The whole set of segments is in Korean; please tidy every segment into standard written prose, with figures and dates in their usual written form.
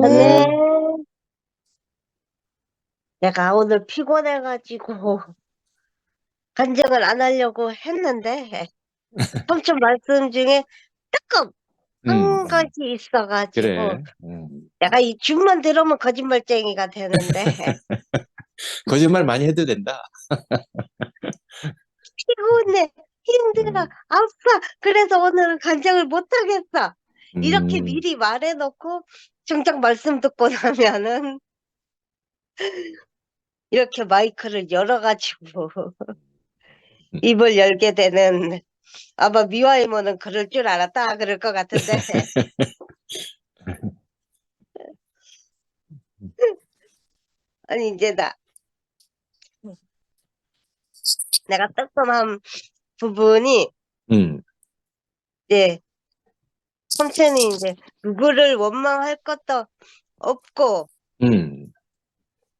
네. 네. 내가 오늘 피곤해가지고 간증을 안 하려고 했는데 삼촌 말씀 중에 조금 음, 한 음. 가지 있어가지고 그래. 내가 이 줌만 들으면 거짓말쟁이가 되는데 거짓말 많이 해도 된다. 피곤해, 힘들어, 음, 아파. 그래서 오늘은 간증을 못 하겠어. 이렇게 음, 미리 말해놓고 정작 말씀 듣고 나면은 이렇게 마이크를 열어가지고 음. 입을 열게 되는, 아마 미화이모는 그럴 줄 알았다 그럴 것 같은데 아니 이제 내가 뜨끔한 부분이 음, 이제 삼촌이 이제 누구를 원망할 것도 없고, 음,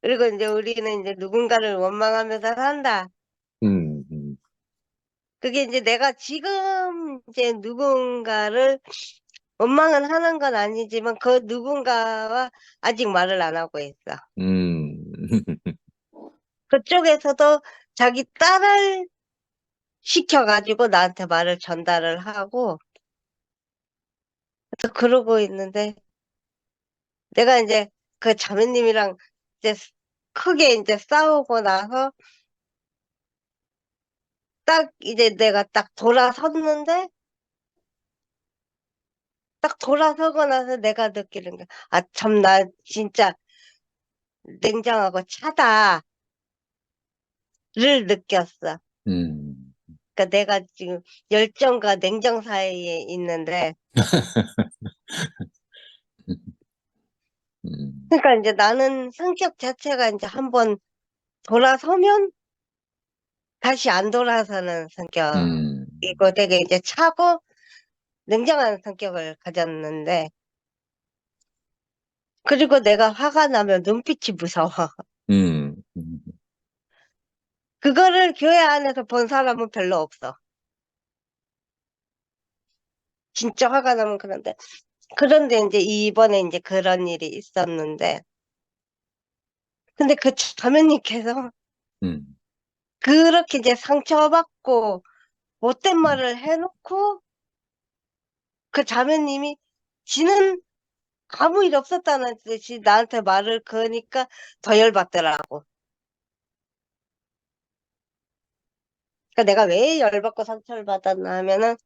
그리고 이제 우리는 이제 누군가를 원망하면서 산다. 음, 음, 그게 이제 내가 지금 이제 누군가를 원망은 하는 건 아니지만 그 누군가와 아직 말을 안 하고 있어. 음, 그쪽에서도 자기 딸을 시켜가지고 나한테 말을 전달을 하고, 그래서 그러고 있는데 내가 이제 그 자매님이랑 이제 크게 이제 싸우고 나서 딱 이제 내가 딱 돌아섰는데, 딱 돌아서고 나서 내가 느끼는 게, 아, 참, 나 진짜 냉정하고 차다를 느꼈어. 음, 그러니까 내가 지금 열정과 냉정 사이에 있는데, 음, 그러니까 이제 나는 성격 자체가 이제 한번 돌아서면 다시 안 돌아서는 음. 성격이고 되게 이제 차고 냉정한 성격을 가졌는데, 그리고 내가 화가 나면 눈빛이 무서워. 음, 음. 그거를 교회 안에서 본 사람은 별로 없어. 진짜 화가 나면 그런데. 그런데 이제 이번에 이제 그런 일이 있었는데, 근데 그 자매님께서 음. 그렇게 이제 상처받고 못된 음. 말을 해놓고 그 자매님이 지는 아무 일 없었다는 듯이 나한테 말을 거니까 더 열받더라고. 그러니까 내가 왜 열받고 상처를 받았나 하면은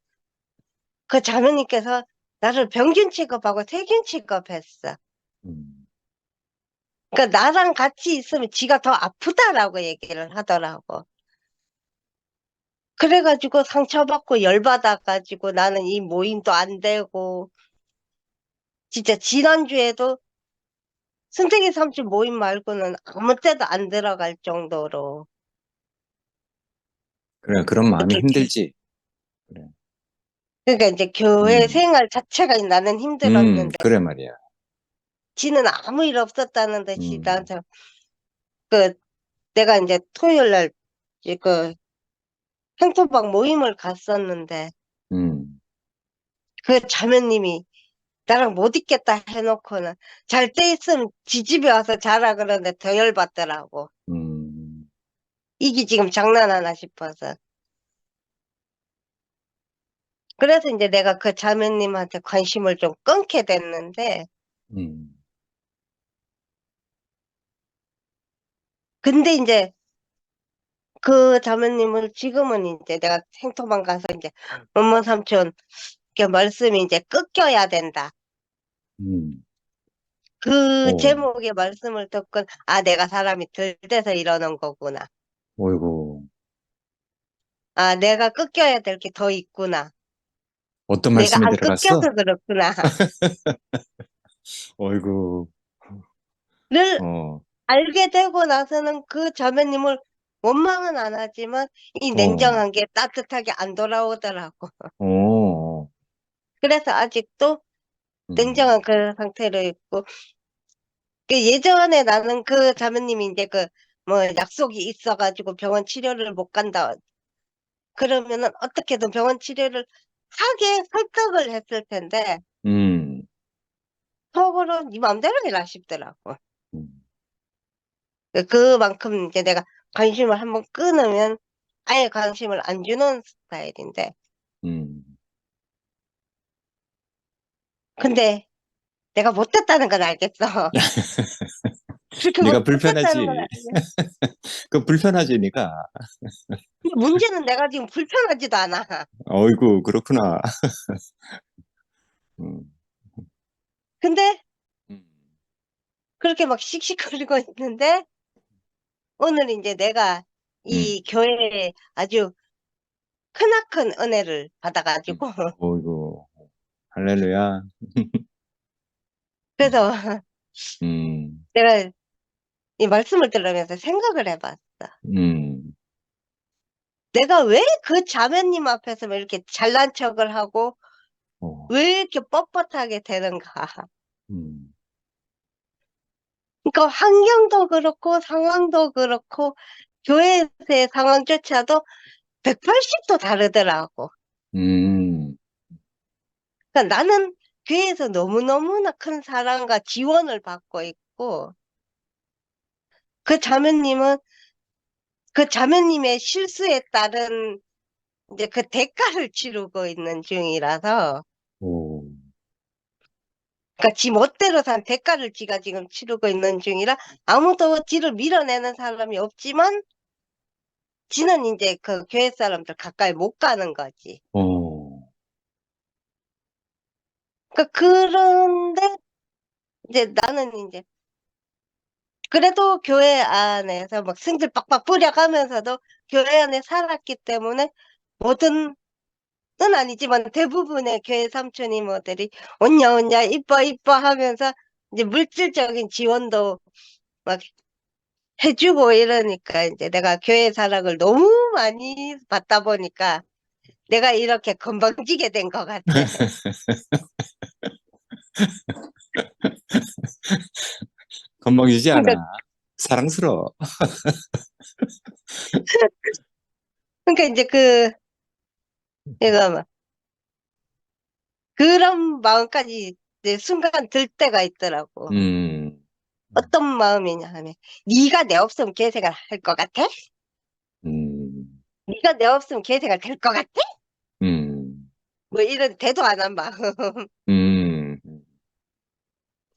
그 자매님께서 나를 병균 취급하고 세균 취급했어. 음. 그러니까 나랑 같이 있으면 지가 더 아프다라고 얘기를 하더라고. 그래가지고 상처받고 열받아가지고 나는 이 모임도 안 되고, 진짜 지난주에도 순택이 삼촌 모임 말고는 아무 때도 안 들어갈 정도로. 그래, 그런 마음이 이렇게, 힘들지. 그래. 그러니까 이제 교회 음, 생활 자체가 나는 힘들었는데, 그래 말이야. 지는 아무 일 없었다는 듯이 음, 나한테, 그, 내가 이제 토요일 날, 이제 그, 행토방 모임을 갔었는데, 음, 그 자매님이 나랑 못 있겠다 해놓고는 잘 때 있으면 지 집에 와서 자라 그러는데 더 열받더라고. 음, 이게 지금 장난하나 싶어서. 그래서 이제 내가 그 자매님한테 관심을 좀 끊게 됐는데, 음, 근데 이제 그 자매님을 지금은 이제 내가 생토방 가서 이제 엄마 삼촌 이렇게 말씀이 이제 끊겨야 된다. 음. 그 오, 제목의 말씀을 듣고, 아, 내가 사람이 들대서 이러는 거구나. 어이구, 아, 내가 끊겨야 될 게 더 있구나. 어떤 내가 말씀이 안 들어갔어? 끊겨서 그렇구나. 어이구, 를 어, 알게 되고 나서는 그 자매님을 원망은 안 하지만 이 어, 냉정한 게 따뜻하게 안 돌아오더라고. 어, 그래서 아직도 음, 냉정한 그 상태로 있고, 그 예전에 나는 그 자매님이 이제 그 뭐 약속이 있어가지고 병원 치료를 못 간다. 그러면은 어떻게든 병원 치료를 하게 설득을 했을 텐데, 음, 속으로 네 맘대로 해라 싶더라고. 음, 그만큼 이제 내가 관심을 한번 끊으면 아예 관심을 안 주는 스타일인데. 음. 근데 내가 못됐다는 건 알겠어. 그렇게 네가 못됐다는 건 불편하지. 알겠어. 그 불편하지, 네가. 근데 문제는 내가 지금 불편하지도 않아. 어이구, 그렇구나. 음, 근데 음, 그렇게 막 씩씩거리고 있는데 오늘 이제 내가 음, 이 교회에 아주 크나큰 은혜를 받아가지고 어이구, 할렐루야. 그래서 음, 내가 이 말씀을 들으면서 생각을 해봤어. 음, 내가 왜 그 자매님 앞에서 왜 이렇게 잘난 척을 하고 어, 왜 이렇게 뻣뻣하게 되는가. 음, 그러니까 환경도 그렇고 상황도 그렇고 교회에서의 상황조차도 180도 다르더라고. 음, 그러니까 나는 교회에서 너무너무나 큰 사랑과 지원을 받고 있고 그 자매님은 그 자매님의 실수에 따른 이제 그 대가를 치르고 있는 중이라서 오, 그러니까 지 멋대로 산 대가를 지가 지금 치르고 있는 중이라 아무도 지를 밀어내는 사람이 없지만 지는 이제 그 교회 사람들 가까이 못 가는 거지. 어, 그러니까 그런데 이제 나는 이제 그래도 교회 안에서 막 승질 빡빡 뿌려가면서도 교회 안에 살았기 때문에 모든 은 아니지만 대부분의 교회 삼촌 이모들이 온냐 온냐 이뻐 이뻐 하면서 이제 물질적인 지원도 막 해주고 이러니까 이제 내가 교회 사랑을 너무 많이 받다 보니까 내가 이렇게 건방지게 된 것 같아. 건방지지 않아. 그러니까 사랑스러워. 그러니까 이제 그 내가 막 그런 마음까지 이제 순간 들 때가 있더라고. 음, 어떤 마음이냐 하면 네가 내 없으면 개생활 할 것 같아? 음, 네가 내 없으면 개생활 될 것 같아? 음, 뭐 이런 대도 안 한 마음. 음,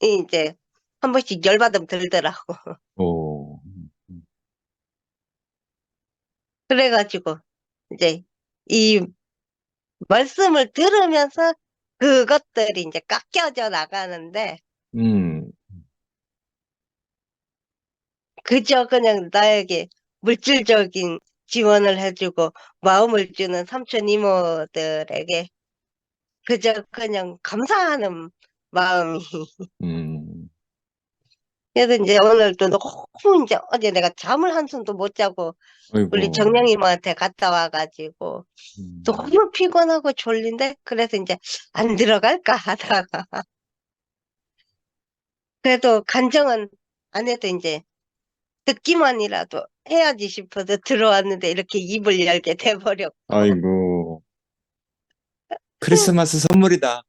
이제 한 번씩 열받음 들더라고. 오, 그래가지고 이제 이 말씀을 들으면서 그것들이 이제 깎여져 나가는데 음, 그저 그냥 나에게 물질적인 지원을 해주고 마음을 주는 삼촌 이모들에게 그저 그냥 감사하는 마음이. 음, 그래서 이제 오늘도 너무 이제 어제 내가 잠을 한숨도 못 자고 우리 어이구, 정령이모한테 갔다 와가지고 음, 너무 피곤하고 졸린데 그래서 이제 안 들어갈까 하다가 그래도 간정은 안 해도 이제 듣기만이라도 해야지 싶어서 들어왔는데 이렇게 입을 열게 돼버렸고 아이고, 크리스마스 선물이다.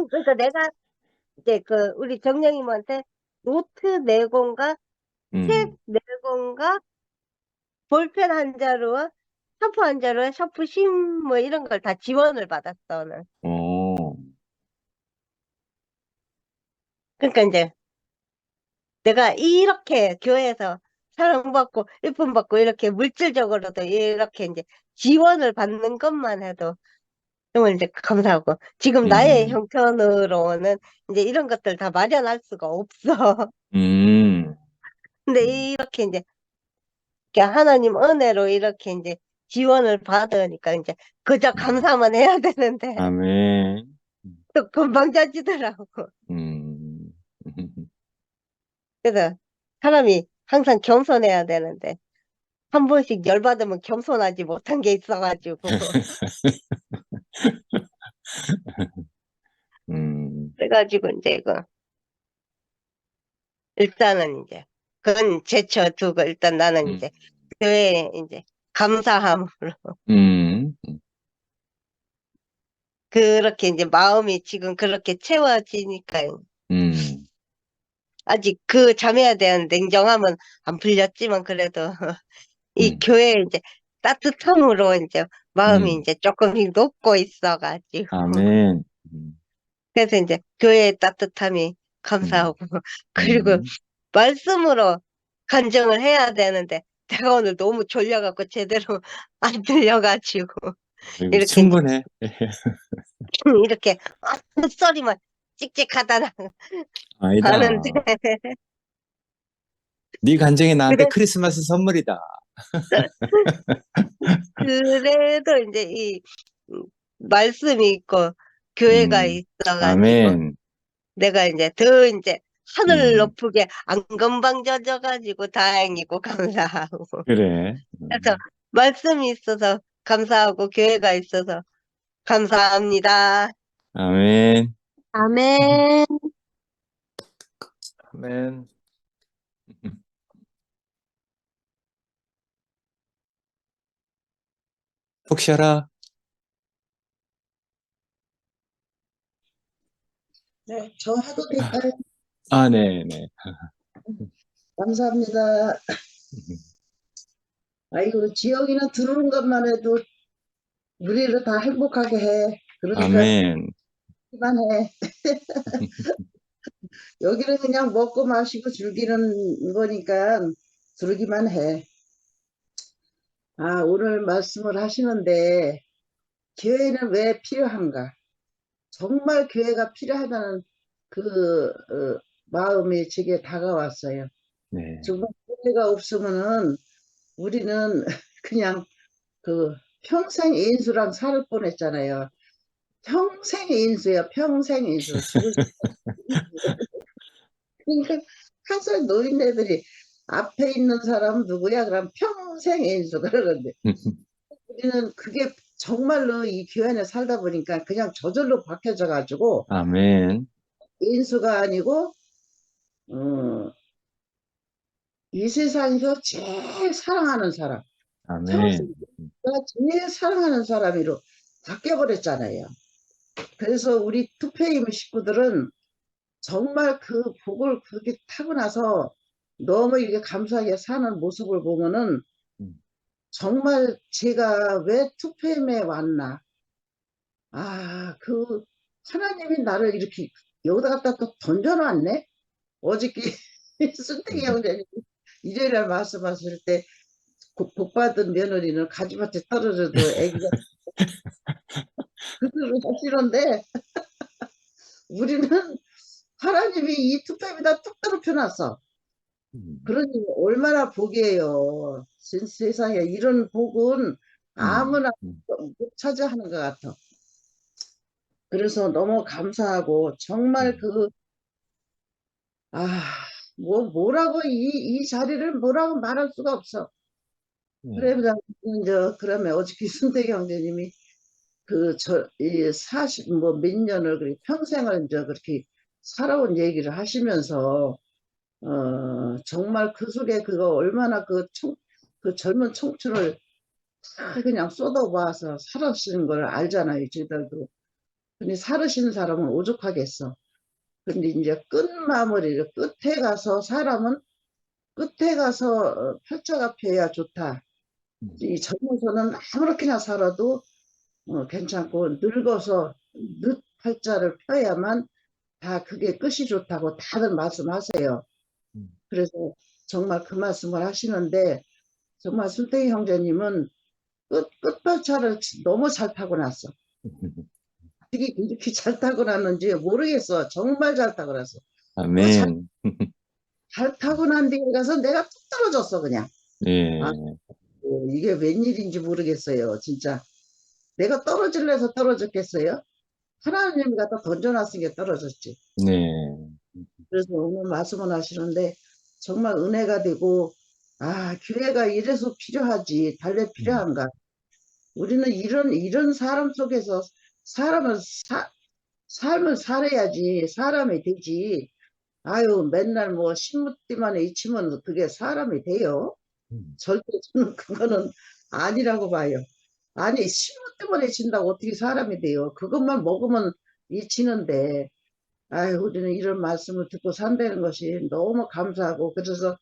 그러니까 내가 이제 그 우리 정령이모한테 노트 네 권과 책 음, 네 권과 볼펜 한 자루와 샤프 한 자루와 샤프 심 뭐 이런 걸 다 지원을 받았어 오늘. 어, 그러니까 이제 내가 이렇게 교회에서 사랑받고 예쁨 받고 이렇게 물질적으로도 이렇게 이제 지원을 받는 것만 해도 정말 이제 감사하고 지금 나의 음, 형편으로는 이제 이런 것들 다 마련할 수가 없어. 음, 음, 근데 이렇게 이제 이렇게 하나님 은혜로 이렇게 이제 지원을 받으니까 이제 그저 음, 감사만 해야 되는데 아멘. 또 금방 져지더라고. 음, 그래서 사람이 항상 겸손해야 되는데 한 번씩 열받으면 겸손하지 못한 게 있어가지고 그래가지고 이제 그 일단은 이제 그건 제쳐두고 일단 나는 음, 이제 교회에 이제 감사함으로 음, 그렇게 이제 마음이 지금 그렇게 채워지니까요. 음, 아직 그 잠에야 대한 냉정함은 안 풀렸지만 그래도 이 음, 교회 이제 따뜻함으로 이제 마음이 음. 이제 조금씩 녹고 있어가지고 아멘. 그래서 이제 교회의 따뜻함이 음, 감사하고 그리고 음. 말씀으로 간증을 해야 되는데 내가 오늘 너무 졸려갖고 제대로 안 들려가지고 아이고, 이렇게 이제 충분해. 이렇게 헛소리만 찍찍하다 하는데 아니다. 네 간증이 나한테 그래 크리스마스 선물이다. 그래도 이제 이 음, 말씀이 있고 교회가 음, 있어가지고 아멘. 내가 이제 더 이제 하늘 음, 높게 안 건방져져가지고 다행이고 감사하고 그래. 그래서 말씀이 있어서 감사하고 교회가 있어서 감사합니다. 아멘. 아멘. 아멘. 푹 쉬어라. 네, 저 하도 될까요? 아, 네, 네. 감사합니다. 아이고, 지영이는 들어오는 것만 해도 우리를 다 행복하게 해. 그러니까 아멘. 그만해. 여기는 그냥 먹고 마시고 즐기는 거니까 들으기만 해. 아, 오늘 말씀을 하시는데 교회는 왜 필요한가? 정말 교회가 필요하다는 그 마음이 제게 다가왔어요. 네. 정말 교회가 없으면은 우리는 그냥 그 평생 인수랑 살 뻔했잖아요. 평생 인수야, 평생 인수. 죽을 그러니까 항상 노인네들이 앞에 있는 사람 누구야? 그럼 평생 인수 그러는데 우리는 그게 정말로 이 교회 안에 살다 보니까 그냥 저절로 박혀져 가지고 아멘. 인수가 아니고 어, 이 세상에서 제일 사랑하는 사람, 평생 아멘. 내가 제일 사랑하는 사람으로 바뀌어버렸잖아요. 그래서 우리 투페이임 식구들은 정말 그 복을 그렇게 타고 나서 너무 이렇게 감사하게 사는 모습을 보면은 음, 정말 제가 왜 투팸에 왔나. 아, 그 하나님이 나를 이렇게 여기다 갖다 또 던져놨네. 어저께 순택이 형제님 일요일날 말씀하실 때 복받은 며느리는 가지밭에 떨어져도 애기가 그대로 하시는데 우리는 하나님이 이 투팸에다 뚝 떨어펴놨어. 음, 그러니 얼마나 복이에요. 세상에 이런 복은 음, 아무나 음, 못 차지하는 것 같아. 그래서 너무 감사하고 정말 음, 그, 아, 뭐라고 이 자리를 뭐라고 말할 수가 없어. 그래, 네. 그러면 어저께 순택 형제님이 이 몇 년을, 평생을 이제 그렇게 살아온 얘기를 하시면서 정말 그 속에 그거 얼마나 그 젊은 청춘을 다 그냥 쏟아부어서 살아시는 걸 알잖아요, 저희들도. 근데 살으시는 사람은 오죽하겠어. 근데 이제 끝마무리를 끝에 가서 사람은 끝에 가서 팔자가 펴야 좋다. 음, 이 젊어서는 아무렇게나 살아도 괜찮고 늙어서 늦 팔자를 펴야만 다 그게 끝이 좋다고 다들 말씀하세요. 음, 그래서 정말 그 말씀을 하시는데 정말 순택이 형제님은 끝발차를 너무 잘 타고났어. 어떻게 이렇게 잘 타고났는지 모르겠어. 정말 잘 타고났어. 그 아멘. 잘 타고난 뒤에 가서 내가 뚝 떨어졌어, 그냥. 아, 예, 이게 웬일인지 모르겠어요, 진짜. 내가 떨어질래서 떨어졌겠어요? 하나님이 갖다 던져놨으니까 떨어졌지. 네. 그래서 오늘 말씀을 하시는데 정말 은혜가 되고, 아, 교회가 이래서 필요하지. 달래 음, 필요한가. 우리는 이런 사람 속에서 사람을 삶을 살아야지 사람이 되지. 아유, 맨날 뭐 신문띠만 잊히면 그게 사람이 돼요? 음, 절대 저는 그거는 아니라고 봐요. 아니, 신호 때문에 진다고 어떻게 사람이 돼요? 그것만 먹으면 지는데, 아유, 우리는 이런 말씀을 듣고 산다는 것이 너무 감사하고, 그래서,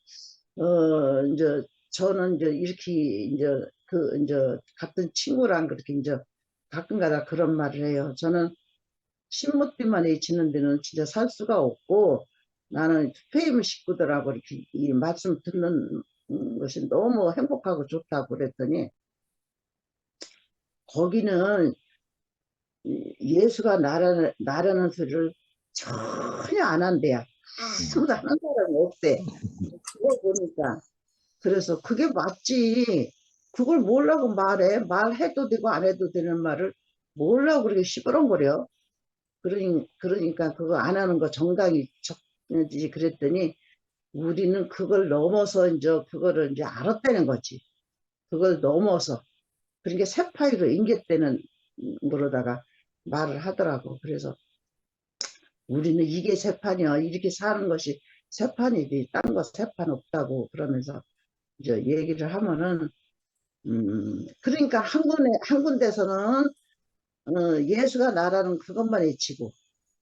이제, 저는 이제 이렇게, 이제, 같은 친구랑 그렇게 이제 가끔가다 그런 말을 해요. 저는 신무띠만 지는 데는 진짜 살 수가 없고, 나는 페임 식구들하고 이렇게 이 말씀 듣는 것이 너무 행복하고 좋다고 그랬더니, 거기는 예수가 나라는 소리를 전혀 안 한대야. 아무도 하는 사람이 없대. 그걸 보니까. 그래서 그게 맞지. 그걸 뭐라고 말해? 말해도 되고 안 해도 되는 말을 뭐라고 그렇게 시끄렁거려? 그러니까 그거 안 하는 거 정당히 지 그랬더니 우리는 그걸 넘어서 이제 그거를 이제 알았다는 거지. 그걸 넘어서. 그러니까 세파이로 인계되는 거로다가 말을 하더라고. 그래서 우리는 이게 세판이야. 이렇게 사는 것이 세판이지. 딴 거 세판 없다고 그러면서 이제 얘기를 하면은, 그러니까 한 군데서는, 예수가 나라는 그것만 외치고,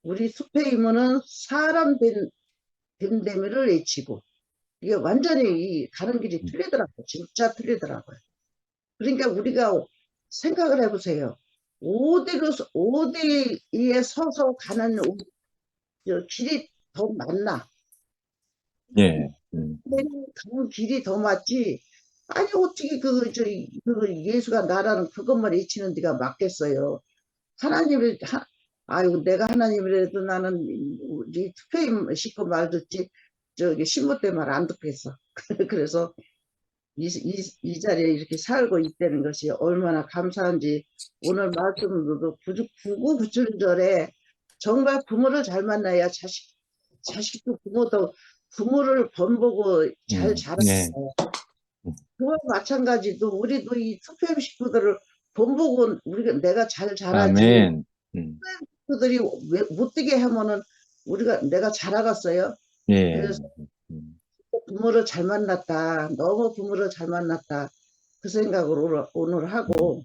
우리 수페이머는 사람 된 데미를 외치고, 이게 완전히 가는 길이 틀리더라고요. 진짜 틀리더라고요. 그러니까 우리가 생각을 해보세요. 오대에 서서 가는 길이 더 맞나? 예. 가는 길이 더 맞지. 아니, 어떻게 그 예수가 나라는 그것만 외치는 데가 맞겠어요. 하나님을, 아이고, 내가 하나님이라도 나는 우리 투표임 식구 말 듣지, 저기 신부 때 말 안 듣겠어. 그래서 이 자리에 이렇게 살고 있다는 것이 얼마나 감사한지 오늘 말씀으로도 구구구절절에 정말 부모를 잘 만나야 자식도 부모를 본보고 잘 자라요. 네. 그와 마찬가지도 우리도 이 투표임 식구들을 본보고 내가 잘 자라지. 아멘. 그들이 못되게 하면은 내가 자라갔어요. 예. 그래서 부모를 잘 만났다. 너무 부모를 잘 만났다. 그 생각을 오늘 하고,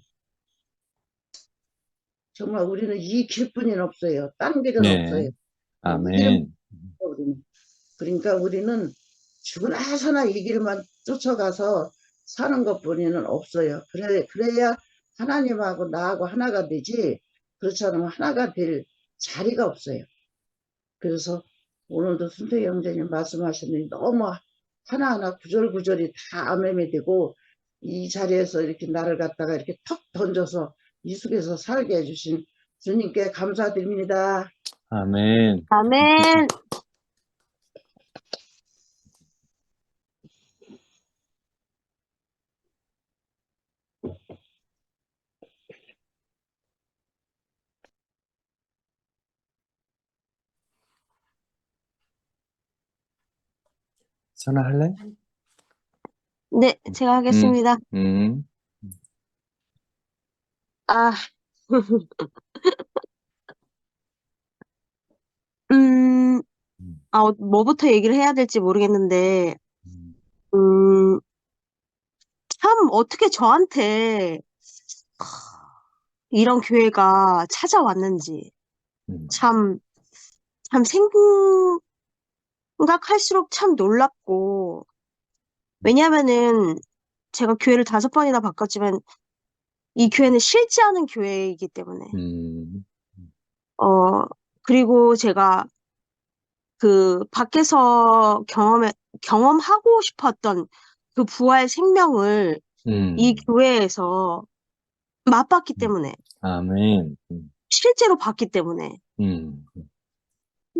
정말 우리는 이 길뿐이는 없어요. 딴 길은 네. 없어요. 이 길은 아멘. 없어요, 우리는. 그러니까 우리는 죽으나서나 이 길만 쫓아가서 사는 것뿐이는 없어요. 그래야 하나님하고 나하고 하나가 되지, 그렇지 않으면 하나가 될 자리가 없어요. 그래서 오늘도 순택 형제님 말씀하셨는데 너무 하나하나 구절구절이 다 아멘이 되고, 이 자리에서 이렇게 나를 갖다가 이렇게 턱 던져서 이 속에서 살게 해주신 주님께 감사드립니다. 아멘. 아멘. 전화할래? 네, 제가 하겠습니다. 아, 뭐부터 얘기를 해야 될지 모르겠는데, 음, 참, 어떻게 저한테 이런 기회가 찾아왔는지, 참 생각할수록 참 놀랍고, 왜냐면은 제가 교회를 5번이나 바꿨지만, 이 교회는 싫지 않은 교회이기 때문에, 그리고 제가 그 밖에서 경험하고 싶었던 그 부활 생명을 이 교회에서 맛봤기 때문에, 아멘. 실제로 봤기 때문에,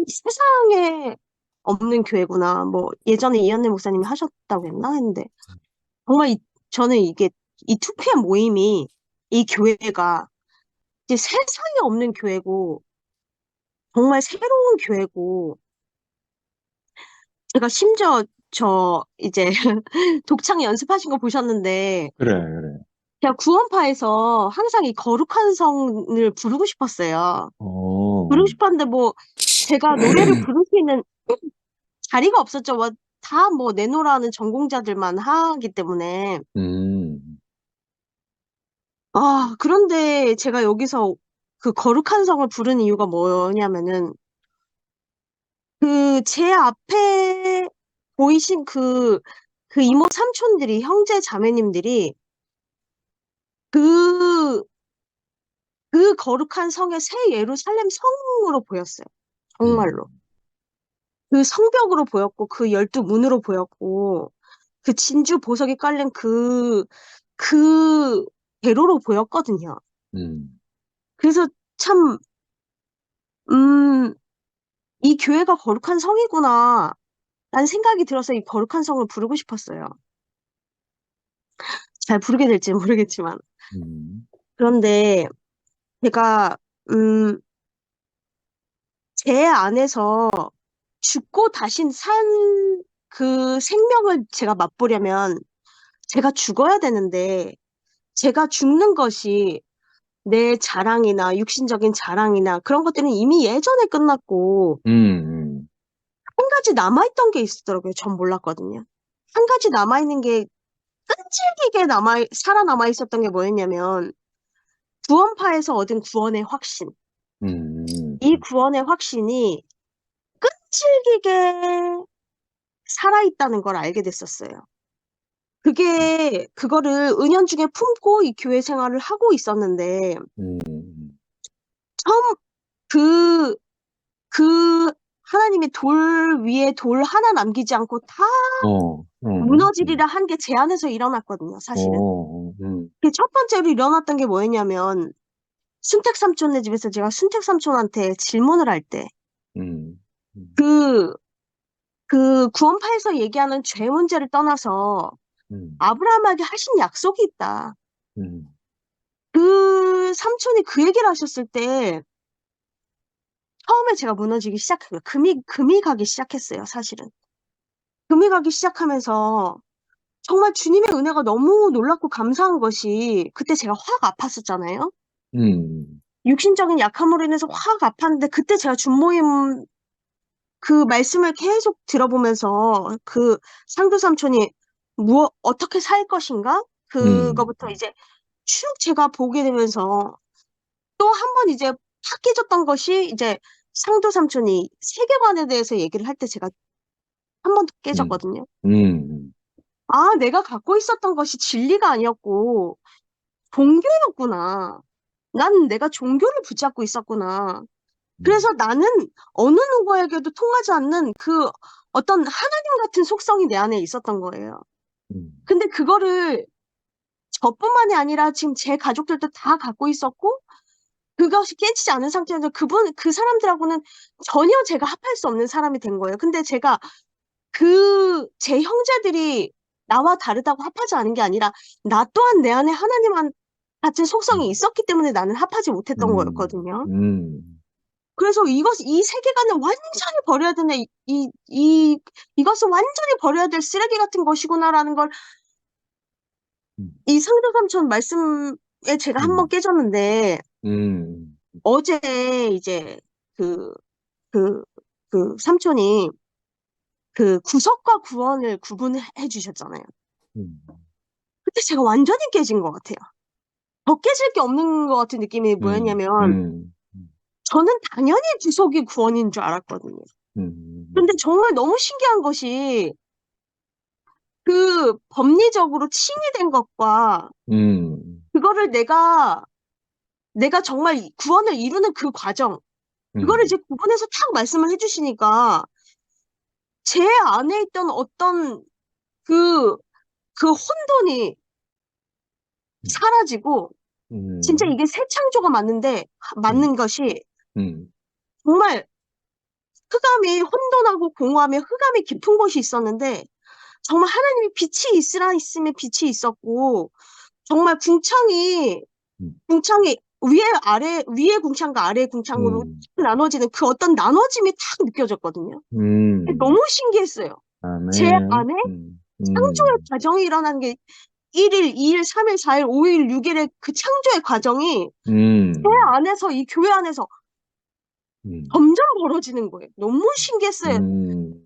세상에 없는 교회구나. 뭐, 예전에 이현래 목사님이 하셨다고 했나? 했는데, 정말 저는 이 2PM 모임이, 이 교회가 이제 세상에 없는 교회고, 정말 새로운 교회고, 제가 심지어 이제 독창 연습하신 거 보셨는데, 그래. 제가 구원파에서 항상 이 거룩한 성을 부르고 싶었어요. 부르고 싶었는데 뭐 제가 노래를 부를 수 있는 자리가 없었죠. 다 뭐 내노라는 전공자들만 하기 때문에. 그런데 제가 여기서 그 거룩한 성을 부른 이유가 뭐냐면은, 제 앞에 보이신 그 이모 삼촌들이, 형제 자매님들이 그, 그 거룩한 성의 새 예루살렘 성으로 보였어요. 정말로. 그 성벽으로 보였고, 그 12문으로 보였고, 그 진주 보석이 깔린 그 대로로 보였거든요. 그래서 참, 이 교회가 거룩한 성이구나, 라는 생각이 들어서 이 거룩한 성을 부르고 싶었어요. 잘 부르게 될지 모르겠지만. 그런데 제가, 제 안에서 죽고 다시 산 그 생명을 제가 맛보려면 제가 죽어야 되는데, 제가 죽는 것이 내 자랑이나 육신적인 자랑이나 그런 것들은 이미 예전에 끝났고, 한 가지 남아있던 게 있었더라고요. 전 몰랐거든요. 한 가지 남아있는 게 끈질기게 살아남아 있었던 게 뭐였냐면, 구원파에서 얻은 구원의 확신. 이 구원의 확신이 끈질기게 살아있다는 걸 알게 됐었어요. 그거를 은연중에 품고 이 교회 생활을 하고 있었는데, 처음 그 하나님이 돌 위에 돌 하나 남기지 않고 다 무너지리라 한 게 제 안에서 일어났거든요, 사실은. 그 첫 번째로 일어났던 게 뭐였냐면, 순택 삼촌네 집에서 제가 순택 삼촌한테 질문을 할 때, 그 구원파에서 얘기하는 죄 문제를 떠나서 아브라함에게 하신 약속이 있다. 그 삼촌이 그 얘기를 하셨을 때 처음에 제가 무너지기 시작했어요. 금이 가기 시작했어요, 사실은. 금이 가기 시작하면서 정말 주님의 은혜가 너무 놀랍고 감사한 것이, 그때 제가 확 아팠었잖아요. 육신적인 약함으로 인해서 확 아팠는데, 그때 제가 준모임 그 말씀을 계속 들어보면서 그 상도 삼촌이 어떻게 살 것인가? 그거부터 이제 쭉 제가 보게 되면서 또 한 번 이제 팍 깨졌던 것이, 이제 상도 삼촌이 세계관에 대해서 얘기를 할 때 제가 한 번 더 깨졌거든요. 내가 갖고 있었던 것이 진리가 아니었고 종교였구나. 난 내가 종교를 붙잡고 있었구나. 그래서 나는 어느 누구에게도 통하지 않는 그 어떤 하나님 같은 속성이 내 안에 있었던 거예요. 근데 그거를 저뿐만이 아니라 지금 제 가족들도 다 갖고 있었고, 그것이 깨지지 않은 상태에서 그 사람들하고는 전혀 제가 합할 수 없는 사람이 된 거예요. 근데 제가 제 형제들이 나와 다르다고 합하지 않은 게 아니라, 나 또한 내 안에 하나님 같은 속성이 있었기 때문에 나는 합하지 못했던 거였거든요. 그래서 이 세계관을 완전히 버려야 되네. 이것은 완전히 버려야 될 쓰레기 같은 것이구나라는 걸 이 상도 삼촌 말씀에 제가 한 번 깨졌는데, 어제 이제 그 삼촌이 그 구속과 구원을 구분해 주셨잖아요. 그때 제가 완전히 깨진 것 같아요. 더 깨질 게 없는 것 같은 느낌이 뭐였냐면, 저는 당연히 구속이 구원인 줄 알았거든요. 근데 정말 너무 신기한 것이, 그 법리적으로 칭의된 것과 그거를 내가 정말 구원을 이루는 그 과정, 그거를 이제 구분해서 탁 말씀을 해주시니까 제 안에 있던 어떤 그 혼돈이 사라지고, 진짜 이게 새 창조가 맞는 것이 정말 흑암이, 혼돈하고 공허하며 흑암이 깊은 곳이 있었는데, 정말 하나님이 빛이 있으라 했으면 빛이 있었고, 정말 궁창이 위에 궁창과 아래 궁창으로 나눠지는 그 어떤 나눠짐이 탁 느껴졌거든요. 너무 신기했어요. 제 안에 창조의 과정이 일어나는 게 1일, 2일, 3일, 4일, 5일, 6일의 그 창조의 과정이 제 안에서, 이 교회 안에서 점점 벌어지는 거예요. 너무 신기했어요.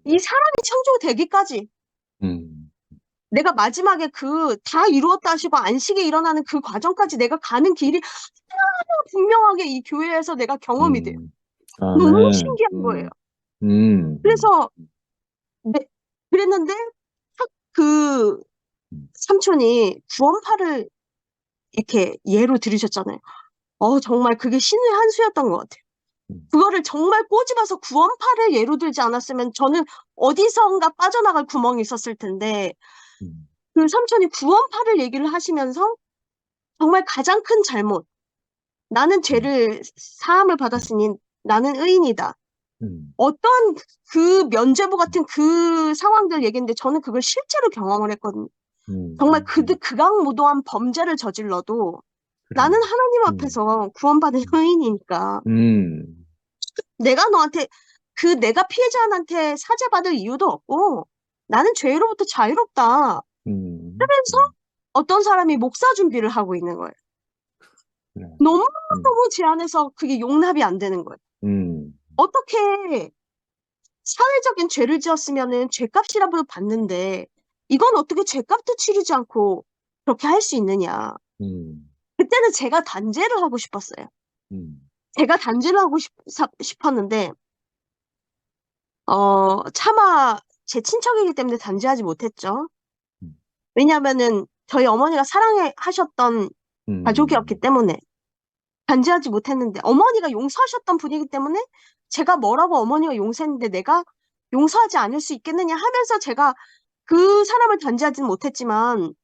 이 사람이 창조되기까지. 내가 마지막에 그 다 이루었다 하시고 안식에 일어나는 그 과정까지 내가 가는 길이 하나하나 분명하게 이 교회에서 내가 경험이 돼요. 너무 아멘. 신기한 거예요. 음. 그래서 네, 그랬는데 그 삼촌이 구원파를 이렇게 예로 들으셨잖아요. 정말 그게 신의 한 수였던 것 같아요. 그거를 정말 꼬집어서 구원파를 예로 들지 않았으면 저는 어디선가 빠져나갈 구멍이 있었을 텐데 음. 그 삼촌이 구원파를 얘기를 하시면서 정말 가장 큰 잘못, 나는 죄를 사함을 받았으니 나는 의인이다. 어떤 그 면죄부 같은 그 상황들 얘기인데 저는 그걸 실제로 경험을 했거든요. 정말 극악무도한 범죄를 저질러도 나는 하나님 앞에서 구원받은 의인이니까 내가 너한테 내가 피해자한테 사죄받을 이유도 없고 나는 죄로부터 자유롭다. 하면서 어떤 사람이 목사 준비를 하고 있는 거예요. 너무너무 제 안에서 그게 용납이 안 되는 거예요. 어떻게 사회적인 죄를 지었으면은 죄값이라도 받는데 이건 어떻게 죄값도 치르지 않고 그렇게 할 수 있느냐. 그때는 제가 단죄를 하고 싶었어요. 제가 단죄를 하고 싶었는데 차마 제 친척이기 때문에 단죄하지 못했죠. 왜냐하면은 저희 어머니가 사랑하셨던 가족이었기 때문에 단죄하지 못했는데 어머니가 용서하셨던 분이기 때문에 제가 뭐라고 어머니가 용서했는데 내가 용서하지 않을 수 있겠느냐 하면서 제가 그 사람을 단죄하지는 못했지만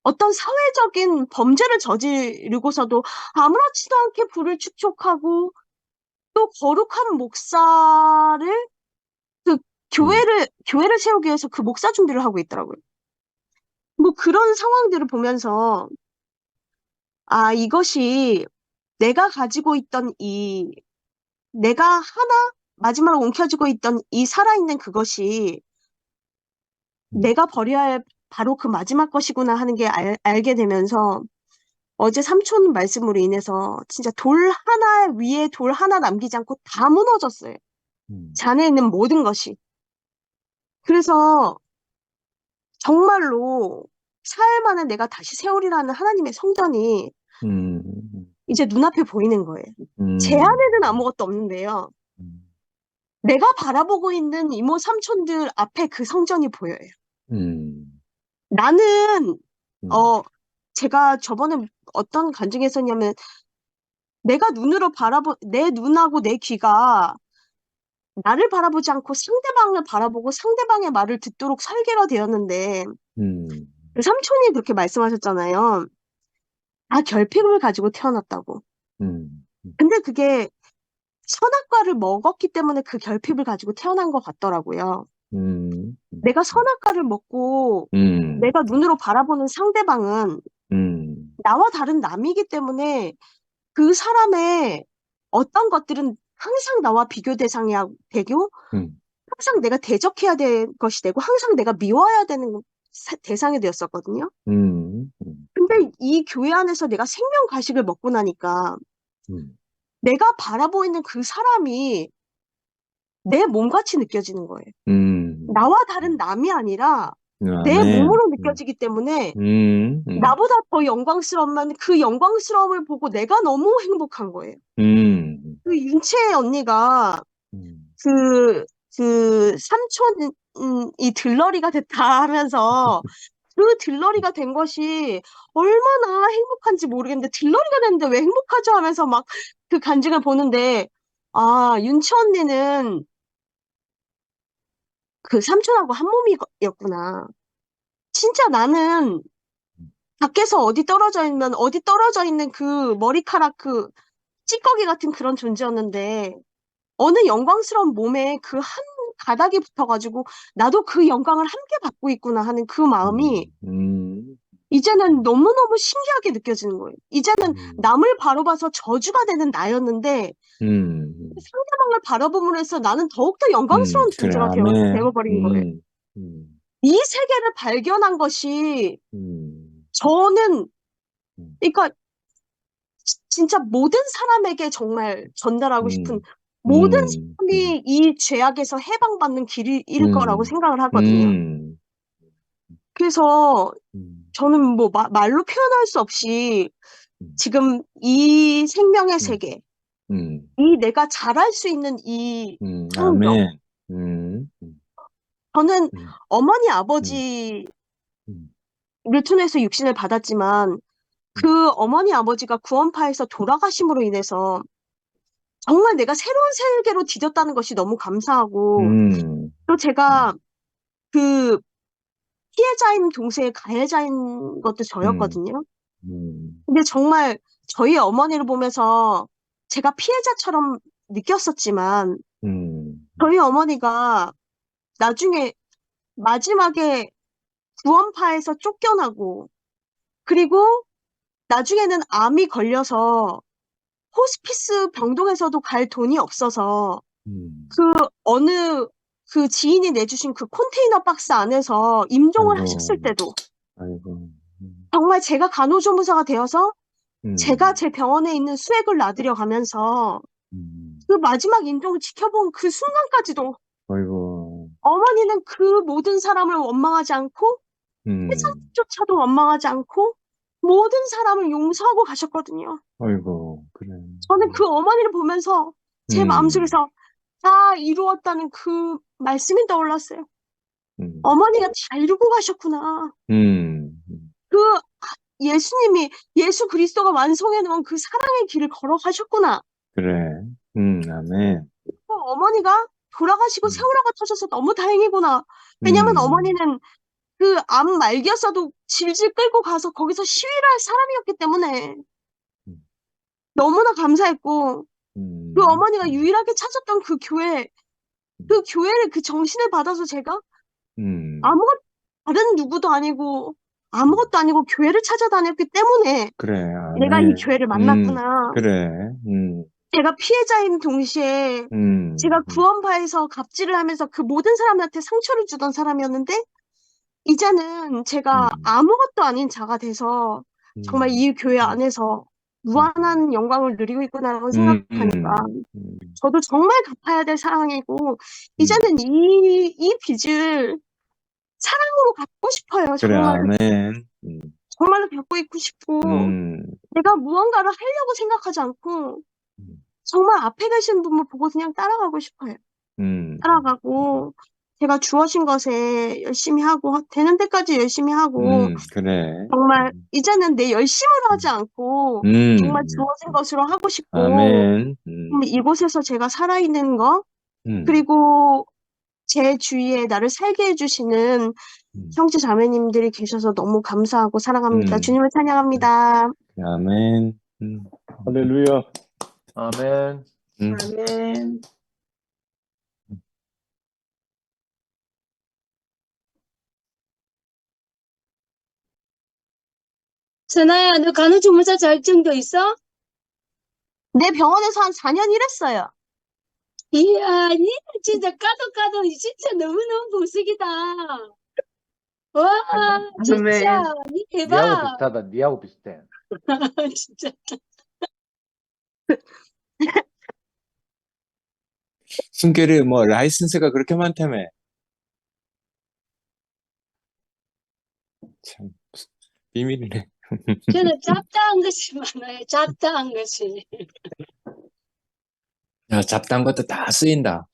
어떤 사회적인 범죄를 저지르고서도 아무렇지도 않게 불을 축적하고 또 거룩한 목사를 그 교회를 세우기 위해서 그 목사 준비를 하고 있더라고요. 뭐 그런 상황들을 보면서 이것이 내가 가지고 있던 내가 하나 마지막으로 움켜쥐고 있던 이 살아있는 그것이 내가 버려야 할 바로 그 마지막 것이구나 하는 게 알게 되면서 어제 삼촌 말씀으로 인해서 진짜 돌 하나 위에 돌 하나 남기지 않고 다 무너졌어요. 제 안에 있는 모든 것이. 그래서 정말로 사흘 만에 내가 다시 세우리라는 하나님의 성전이 이제 눈앞에 보이는 거예요. 제 안에는 아무것도 없는데요. 내가 바라보고 있는 이모 삼촌들 앞에 그 성전이 보여요. 나는 제가 저번에 어떤 간증이 있었냐면 내가 내 눈하고 내 귀가 나를 바라보지 않고 상대방을 바라보고 상대방의 말을 듣도록 설계가 되었는데 그 삼촌이 그렇게 말씀하셨잖아요. 결핍을 가지고 태어났다고. 근데 그게 선악과를 먹었기 때문에 그 결핍을 가지고 태어난 것 같더라고요. 내가 선악과를 먹고 내가 눈으로 바라보는 상대방은 나와 다른 남이기 때문에 그 사람의 어떤 것들은 항상 나와 비교 대상이 되고 항상 내가 대적해야 될 것이 되고 항상 내가 미워해야 되는 대상이 되었었거든요. 근데 이 교회 안에서 내가 생명 가식을 먹고 나니까 내가 바라보고 있는 그 사람이 내 몸같이 느껴지는 거예요. 나와 다른 남이 아니라 내 몸으로 느껴지기 때문에 나보다 더 영광스러운 그 영광스러움을 보고 내가 너무 행복한 거예요. 그 윤채 언니가 그 삼촌이 들러리가 됐다 하면서 그 들러리가 된 것이 얼마나 행복한지 모르겠는데 들러리가 됐는데 왜 행복하죠 하면서 막 그 간증을 보는데 윤채 언니는 그 삼촌하고 한 몸이었구나. 진짜 나는 밖에서 어디 떨어져 있는 그 머리카락 그 찌꺼기 같은 그런 존재였는데 어느 영광스러운 몸에 그 한 가닥이 붙어가지고 나도 그 영광을 함께 받고 있구나 하는 그 마음이 이제는 너무너무 신기하게 느껴지는 거예요. 이제는 남을 바라봐서 저주가 되는 나였는데 상대방을 바라봄으로 해서 나는 더욱더 영광스러운 그래, 존재가 아멘. 되어버린 거예요. 이 세계를 발견한 것이 저는 그러니까 진짜 모든 사람에게 정말 전달하고 싶은 모든 사람이 이 죄악에서 해방받는 길일 거라고 생각을 하거든요. 그래서 음, 저는 뭐 말로 표현할 수 없이 음, 지금 이 생명의 음, 세계, 음, 이 내가 잘할 수 있는 이 환경, 아멘. 음, 저는 음, 어머니, 음, 아버지를 음, 통해서 육신을 받았지만 음, 그 어머니, 아버지가 구원파에서 돌아가심으로 인해서 정말 내가 새로운 세계로 디뎠다는 것이 너무 감사하고 음, 또 제가 그 피해자인 동시에 가해자인 것도 음, 저였거든요. 음, 근데 정말 저희 어머니를 보면서 제가 피해자처럼 느꼈었지만 음, 저희 어머니가 나중에 마지막에 구원파에서 쫓겨나고 그리고 나중에는 암이 걸려서 호스피스 병동에서도 갈 돈이 없어서 음. 그 어느 그 지인이 내주신 그 컨테이너 박스 안에서 임종을 하셨을 아이고, 때도 아이고, 정말 제가 간호조무사가 되어서 제가 음, 제 병원에 있는 수액을 놔드려 가면서 음, 그 마지막 임종을 지켜본 그 순간까지도 아이고, 어머니는 그 모든 사람을 원망하지 않고 음, 세상조차도 원망하지 않고 모든 사람을 용서하고 가셨거든요. 아이고, 그래. 저는 그 어머니를 보면서 제 음, 마음속에서 다 이루었다는 그 말씀이 떠올랐어요. 음, 어머니가 다 이루고 가셨구나. 음, 그 예수님이 예수 그리스도가 완성해 놓은 그 사랑의 길을 걸어가셨구나. 그래. 아멘. 어머니가 돌아가시고 음, 세월호가 터져서 너무 다행이구나. 왜냐면 음, 어머니는 그 암 말기였어도 질질 끌고 가서 거기서 시위를 할 사람이었기 때문에 음, 너무나 감사했고 그 음, 어머니가 유일하게 찾았던 그 교회, 그 교회를 그 정신을 받아서 제가 음, 아무것 다른 누구도 아니고 아무것도 아니고 교회를 찾아다녔기 때문에 그래. 내가 이 아멘. 교회를 만났구나. 그래. 제가 피해자인 동시에 제가 음, 구원파에서 갑질을 하면서 그 모든 사람한테 상처를 주던 사람이었는데 이제는 제가 음, 아무것도 아닌 자가 돼서 정말 음, 이 교회 음, 안에서 음, 무한한 영광을 누리고 있구나라고 음, 생각하니까 음, 저도 정말 갚아야 될 사랑이고 음. 이제는 이 빚을 사랑으로 갚고 싶어요. 그래. 정말 아멘. 정말로 갚고 있고 싶고 음, 내가 무언가를 하려고 생각하지 않고 음, 정말 앞에 계신 분을 보고 그냥 따라가고 싶어요. 음, 따라가고 제가 주어진 것에 열심히 하고 되는 데까지 열심히 하고 그래. 정말 이제는 내 열심으로 하지 않고 정말 음, 주어진 것으로 하고 싶고 아멘. 이곳에서 제가 살아있는 거 음, 그리고 제 주위에 나를 살게 해주시는 음, 형제 자매님들이 계셔서 너무 감사하고 사랑합니다. 음, 주님을 찬양합니다. 아멘. 할렐루야. 아멘. 음, 아멘. 선아야, 너 간호조무사 자격증도 있어? 내 병원에서 한 4년 일했어요. 이야, 니 진짜 까도 진짜 너무너무 보석이다. 와, 진짜, 아멘. 니 니하고 대박. 비슷하다. 니하고 비슷해. 진짜. 순결이 뭐 라이선스가 그렇게 많다며. 참 비밀이네. 저는 잡다한 것이 많아요. 잡다한 것이. 야, 잡다한 것도 다 쓰인다.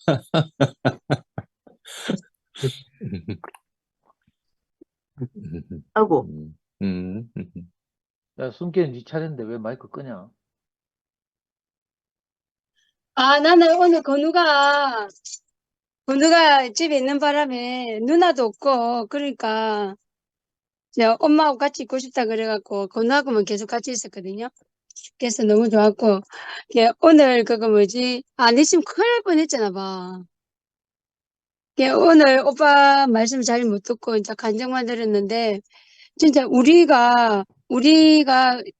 아이고. 음, 음, 야, 숨기는 니 차례인데 왜 마이크 끄냐? 아, 나는 오늘 건우가 집에 있는 바람에 누나도 없고, 그러니까, 엄마하고 같이 있고 싶다 그래갖고, 건우하고만 계속 같이 있었거든요. 그래서 너무 좋았고, 오늘 그거 뭐지? 아, 내 지금 큰일 날 뻔했잖아, 봐. 오늘 오빠 말씀 잘 못 듣고 이제 간증만 드렸는데, 진짜 우리가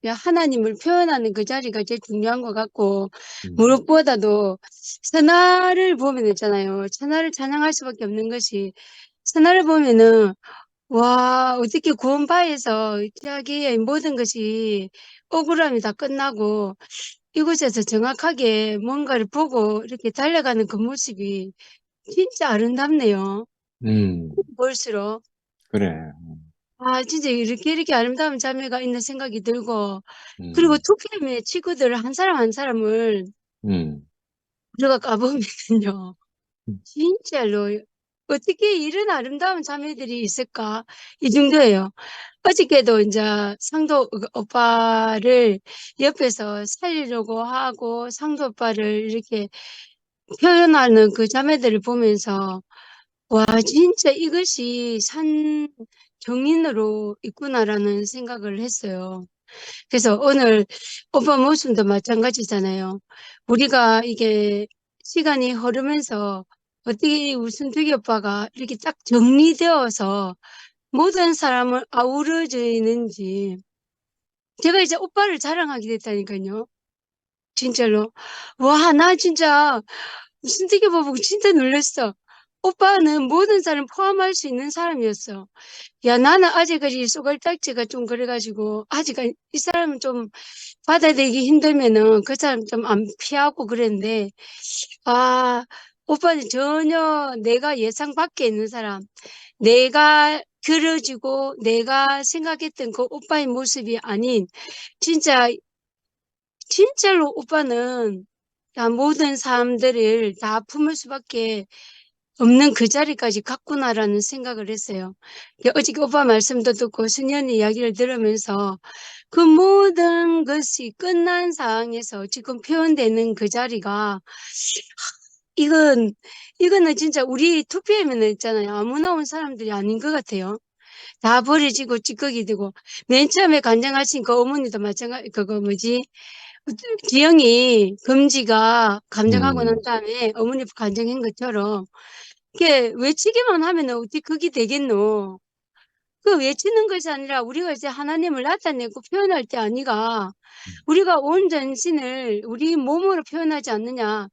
하나님을 표현하는 그 자리가 제일 중요한 것 같고, 무엇보다도 선화를 보면 있잖아요. 선화를 찬양할 수밖에 없는 것이, 선화를 보면은, 와, 어떻게 구원파에서 자기의 모든 것이 억울함이 다 끝나고, 이곳에서 정확하게 뭔가를 보고 이렇게 달려가는 그 모습이 진짜 아름답네요. 음, 볼수록. 그래. 아, 진짜 이렇게 아름다운 자매가 있는 생각이 들고, 그리고 음, 2PM의 친구들 한 사람 한 사람을 음, 우리가 까보면요. 진짜로 어떻게 이런 아름다운 자매들이 있을까? 이 정도예요. 어저께도 이제 상도 오빠를 옆에서 살리려고 하고 상도 오빠를 이렇게 표현하는 그 자매들을 보면서 와, 진짜 이것이 산 경인으로 있구나라는 생각을 했어요. 그래서 오늘 오빠 모습도 마찬가지잖아요. 우리가 이게 시간이 흐르면서 어떻게 우순투기 오빠가 이렇게 딱 정리되어서 모든 사람을 아우러지는지 제가 이제 오빠를 자랑하게 됐다니까요. 진짜로. 와, 나 진짜 우순투기 오빠 보고 진짜 놀랐어. 오빠는 모든 사람 포함할 수 있는 사람이었어. 야, 나는 아직까지 쏘갈딱지가 좀 그래가지고, 아직 이 사람은 좀 받아들이기 힘들면은 그 사람 좀 안 피하고 그랬는데, 아, 오빠는 전혀 내가 예상 밖에 있는 사람, 내가 그려지고 내가 생각했던 그 오빠의 모습이 아닌, 진짜, 진짜로 오빠는 다 모든 사람들을 다 품을 수밖에 없는 그 자리까지 갔구나라는 생각을 했어요. 어저께 오빠 말씀도 듣고 수년의 이야기를 들으면서 그 모든 것이 끝난 상황에서 지금 표현되는 그 자리가 이건 이거는 진짜 우리 2PM에는 있잖아요. 아무나 온 사람들이 아닌 것 같아요. 다 버려지고 찌꺼기 되고 맨 처음에 간증하신 그 어머니도 마찬가지 그거 뭐지 지영이 금지가 감정하고 난 음, 다음에 어머니 간증한 것처럼 이게 외치기만 하면 어떻게 그게 되겠노? 그 외치는 것이 아니라 우리가 이제 하나님을 나타내고 표현할 때 아니가 우리가 온 전신을 우리 몸으로 표현하지 않느냐.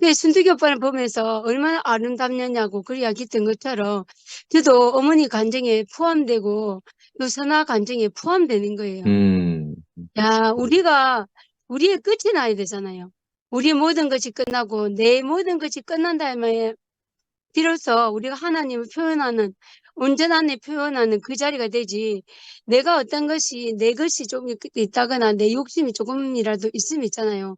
그 순두기 오빠를 보면서 얼마나 아름답냐고 그 이야기했던 것처럼 저도 어머니 간증에 포함되고 또 선화 간증에 포함되는 거예요. 음, 야, 우리의 끝이 나야 되잖아요. 우리의 모든 것이 끝나고 내 모든 것이 끝난 다음에 비로소 우리가 하나님을 표현하는 온전함에 표현하는 그 자리가 되지. 내가 어떤 것이 내 것이 좀 있다거나 내 욕심이 조금이라도 있으면 있잖아요.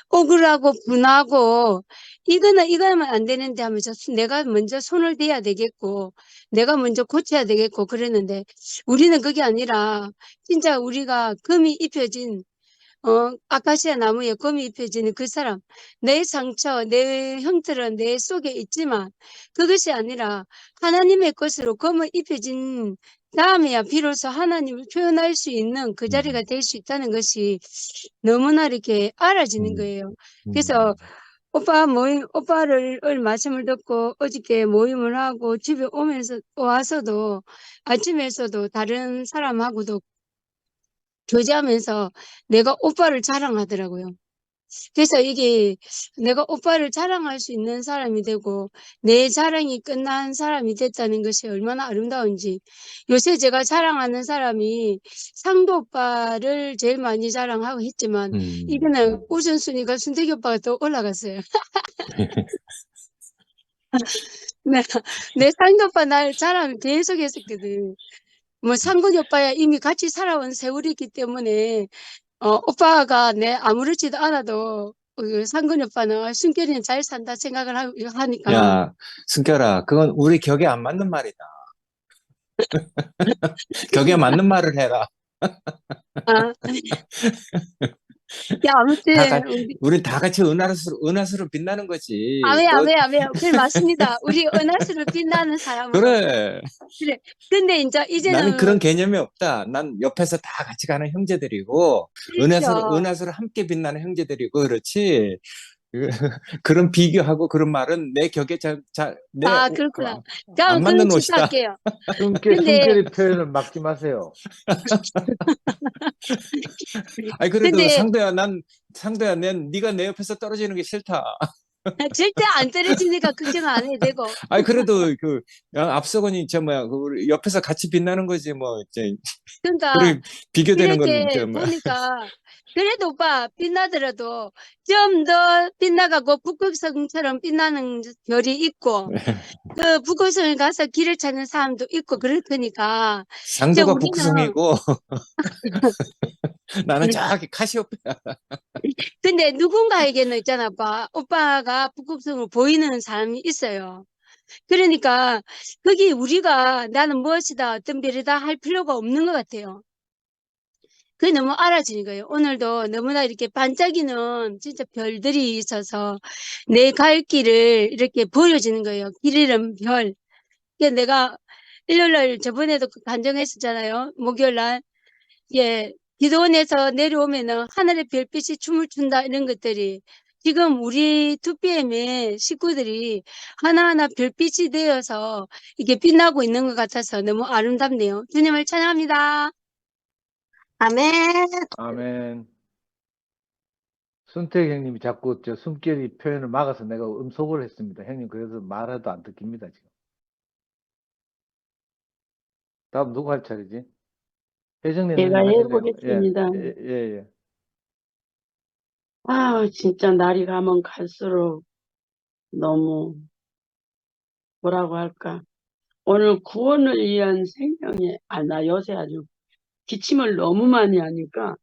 억울하고 분하고 이거는 안 되는데 하면서 내가 먼저 손을 대야 되겠고 내가 먼저 고쳐야 되겠고 그랬는데 우리는 그게 아니라 진짜 우리가 금이 입혀진 아카시아 나무에 검이 입혀지는 그 사람, 내 상처, 내 형들은 내 속에 있지만 그것이 아니라 하나님의 것으로 검을 입혀진 다음에야 비로소 하나님을 표현할 수 있는 그 자리가 될 수 있다는 것이 너무나 이렇게 알아지는 음, 거예요. 그래서 음, 오빠를 말씀을 듣고 어저께 모임을 하고 집에 와서도 아침에서도 다른 사람하고도 교제하면서 내가 오빠를 자랑하더라고요. 그래서 이게 내가 오빠를 자랑할 수 있는 사람이 되고 내 자랑이 끝난 사람이 됐다는 것이 얼마나 아름다운지. 요새 제가 자랑하는 사람이 상도 오빠를 제일 많이 자랑하고 했지만 이거는 우선순위가 순택이 오빠가 더 올라갔어요. 내 상도 오빠 날 자랑 계속 했었거든. 뭐 상근이 오빠야 이미 같이 살아온 세월이기 때문에 오빠가 내 아무렇지도 않아도 상근이 오빠는 순결이는 잘 산다 생각을 하니까 야, 승결아, 그건 우리 격에 안 맞는 말이다. 격에 맞는 말을 해라. 아, 야 다 아무튼 우리 다 같이 은하수로 빛나는 거지. 왜요 그래 맞습니다. 우리 은하수를 빛나는 사람으로 그래. 그래. 근데 이제 나는 이제는 그런 개념이 없다. 난 옆에서 다 같이 가는 형제들이고, 그렇죠. 은하수로 함께 빛나는 형제들이고, 그렇지. 그- 그런 비교하고 그런 말은 내 격에 아 그렇구나. 안 다음 그럼 맞는 옷이다. 취소할게요. 숨결, 근데 숨결의 표현을 막지 마세요. 아니, 그래도 근데 상도야, 네가 내 옆에서 떨어지는 게 싫다. 절대 안 떨어지니까 걱정 안 해도 되고. 아니, 그래도 앞서거니, 우리 옆에서 같이 빛나는 거지, 뭐, 이제. 그러니까 그렇게 비교되는 건, 이렇게 보니까 그래도 오빠 빛나더라도 좀 더 빛나가고 북극성처럼 빛나는 별이 있고 그 북극성에 가서 길을 찾는 사람도 있고 그럴 테니까 이제 상도가 우리는 북극성이고, 나는 저기 카시오페아. 근데 누군가에게는 있잖아 오빠가 북극성을 보이는 사람이 있어요. 그러니까 그게 우리가 나는 무엇이다 어떤 별이다 할 필요가 없는 것 같아요. 그게 너무 알아지는 거예요. 오늘도 너무나 이렇게 반짝이는 진짜 별들이 있어서 내 갈 길을 이렇게 보여지는 거예요. 길 잃은 별. 그러니까 내가 일요일날 저번에도 그 간증했었잖아요. 목요일날. 예, 기도원에서 내려오면은 하늘의 별빛이 춤을 춘다 이런 것들이 지금 우리 2PM의 식구들이 하나하나 별빛이 되어서 이게 빛나고 있는 것 같아서 너무 아름답네요. 주님을 찬양합니다. 아멘. 아멘. 순택 형님이 자꾸 저 숨결이 표현을 막아서 내가 음소거를 했습니다. 형님 그래서 말해도 안 듣깁니다 지금. 다음 누구 할 차례지? 혜정님 제가 하실래요? 해보겠습니다. 예. 아, 진짜 날이 가면 갈수록 너무 뭐라고 할까. 오늘 구원을 위한 생명에, 나 요새 아주 기침을 너무 많이 하니까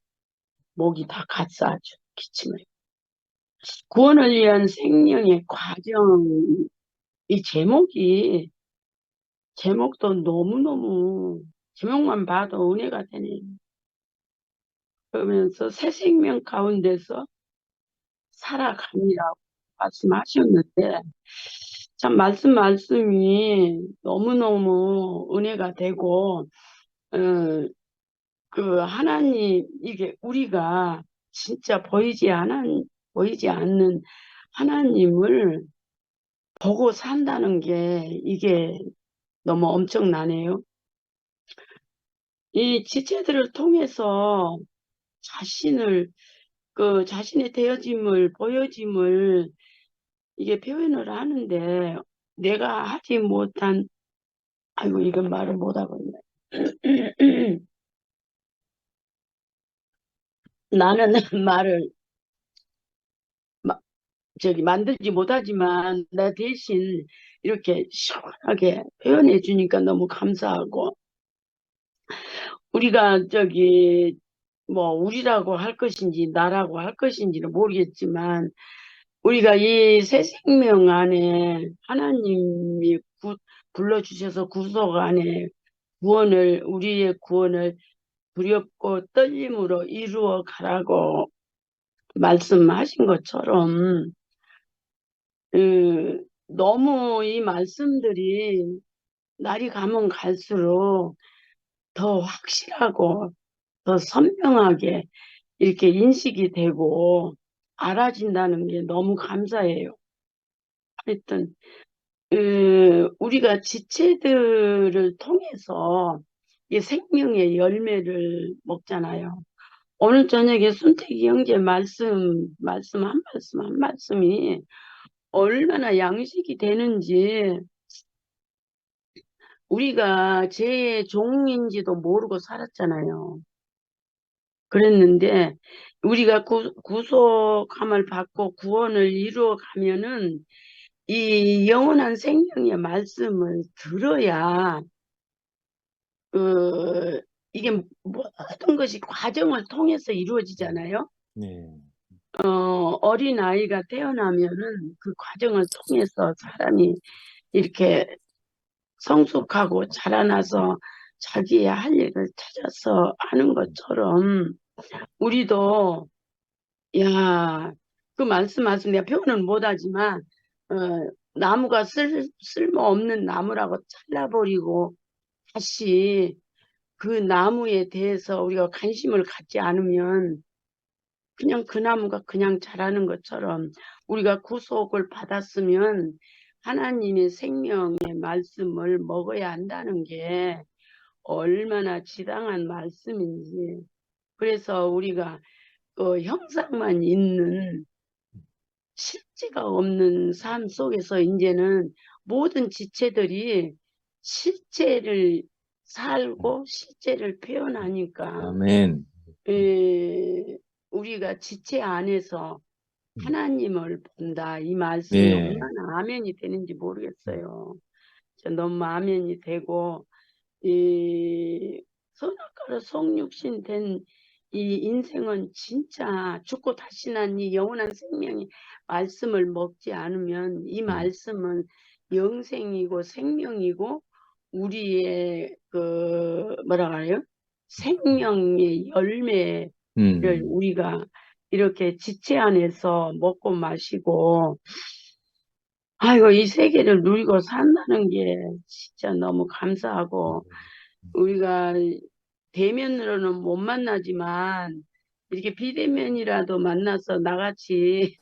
목이 다 갔어, 아주 기침을. 구원을 위한 생명의 과정, 이 제목도 너무너무, 제목만 봐도 은혜가 되네. 그러면서 새 생명 가운데서 살아가니라고 말씀하셨는데, 참 말씀이 너무너무 은혜가 되고, 어, 그 하나님, 이게 우리가 진짜 보이지 않는 하나님을 보고 산다는 게 이게 너무 엄청나네요. 이 지체들을 통해서 자신의 되어짐을, 보여짐을 이게 표현을 하는데, 내가 하지 못한, 아이고, 이건 말을 못하고 있네. 나는 말을 만들지 못하지만, 나 대신 이렇게 시원하게 표현해 주니까 너무 감사하고, 우리가 뭐, 우리라고 할 것인지, 나라고 할 것인지는 모르겠지만, 우리가 이 새 생명 안에 하나님이 불러주셔서 구속 안에 우리의 구원을 두렵고 떨림으로 이루어 가라고 말씀하신 것처럼, 너무 이 말씀들이 날이 가면 갈수록 더 확실하고 더 선명하게 이렇게 인식이 되고 알아진다는 게 너무 감사해요. 하여튼 우리가 지체들을 통해서 이 생명의 열매를 먹잖아요. 오늘 저녁에 순택이 형제 말씀 한 말씀이 얼마나 양식이 되는지, 우리가 죄의 종인지도 모르고 살았잖아요. 그랬는데 우리가 구속함을 받고 구원을 이루어 가면은 이 영원한 생명의 말씀을 들어야 이게 모든 것이 과정을 통해서 이루어지잖아요. 네. 어린아이가 태어나면은 그 과정을 통해서 사람이 이렇게 성숙하고 자라나서 자기의 할 일을 찾아서 하는 것처럼 우리도, 그 말씀하신 내가 표현은 못하지만 나무가 쓸모없는 나무라고 잘라버리고 다시 그 나무에 대해서 우리가 관심을 갖지 않으면 그냥 그 나무가 그냥 자라는 것처럼, 우리가 구속을 받았으면 하나님의 생명의 말씀을 먹어야 한다는 게 얼마나 지당한 말씀인지. 그래서 우리가 형상만 있는 착지가 없는 삶 속에서 이제는 모든 지체들이 실제를 살고 실제를 표현하니까 아멘. 우리가 지체 안에서 하나님을 본다. 이 말씀이 네. 얼마나 아멘이 되는지 모르겠어요. 저 너무 아멘이 되고 이 선악과로 속육신 된 이 인생은 진짜 죽고 다시 난 이 영원한 생명의 말씀을 먹지 않으면 이 말씀은 영생이고 생명이고 우리의 그 뭐라 그래요? 생명의 열매를 우리가 이렇게 지체 안에서 먹고 마시고 아이고 이 세계를 누리고 산다는 게 진짜 너무 감사하고 우리가 대면으로는 못 만나지만 이렇게 비대면이라도 만나서 나같이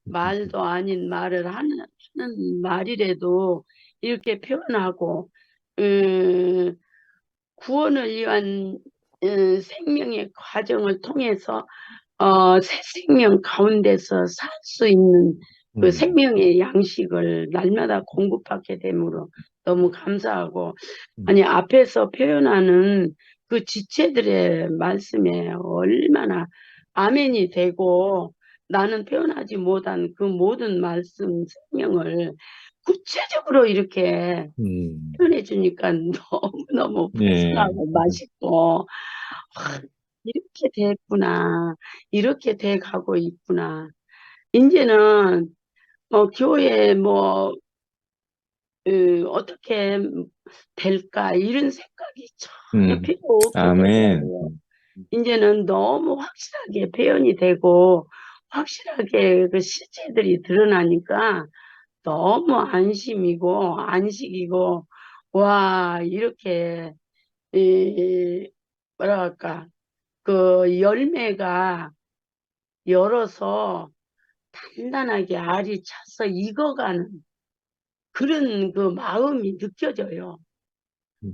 말도 아닌 말을 하는 말이라도 이렇게 표현하고 구원을 위한 생명의 과정을 통해서 새 생명 가운데서 살 수 있는 그 생명의 양식을 날마다 공급받게 됨으로 너무 감사하고 아니 앞에서 표현하는 그 지체들의 말씀에 얼마나 아멘이 되고 나는 표현하지 못한 그 모든 말씀 생명을 구체적으로 이렇게 표현해 주니까 너무너무 네. 풍성하고 맛있고 이렇게 됐구나. 이렇게 돼 가고 있구나. 이제는 교회 어떻게 될까 이런 생각이 전혀 필요 없게 아멘. 되더라고요. 이제는 너무 확실하게 표현이 되고 확실하게 그 실체들이 드러나니까 너무 안심이고 안식이고 와 이렇게 뭐라 할까 그 열매가 열어서 단단하게 알이 차서 익어가는 그런 그 마음이 느껴져요.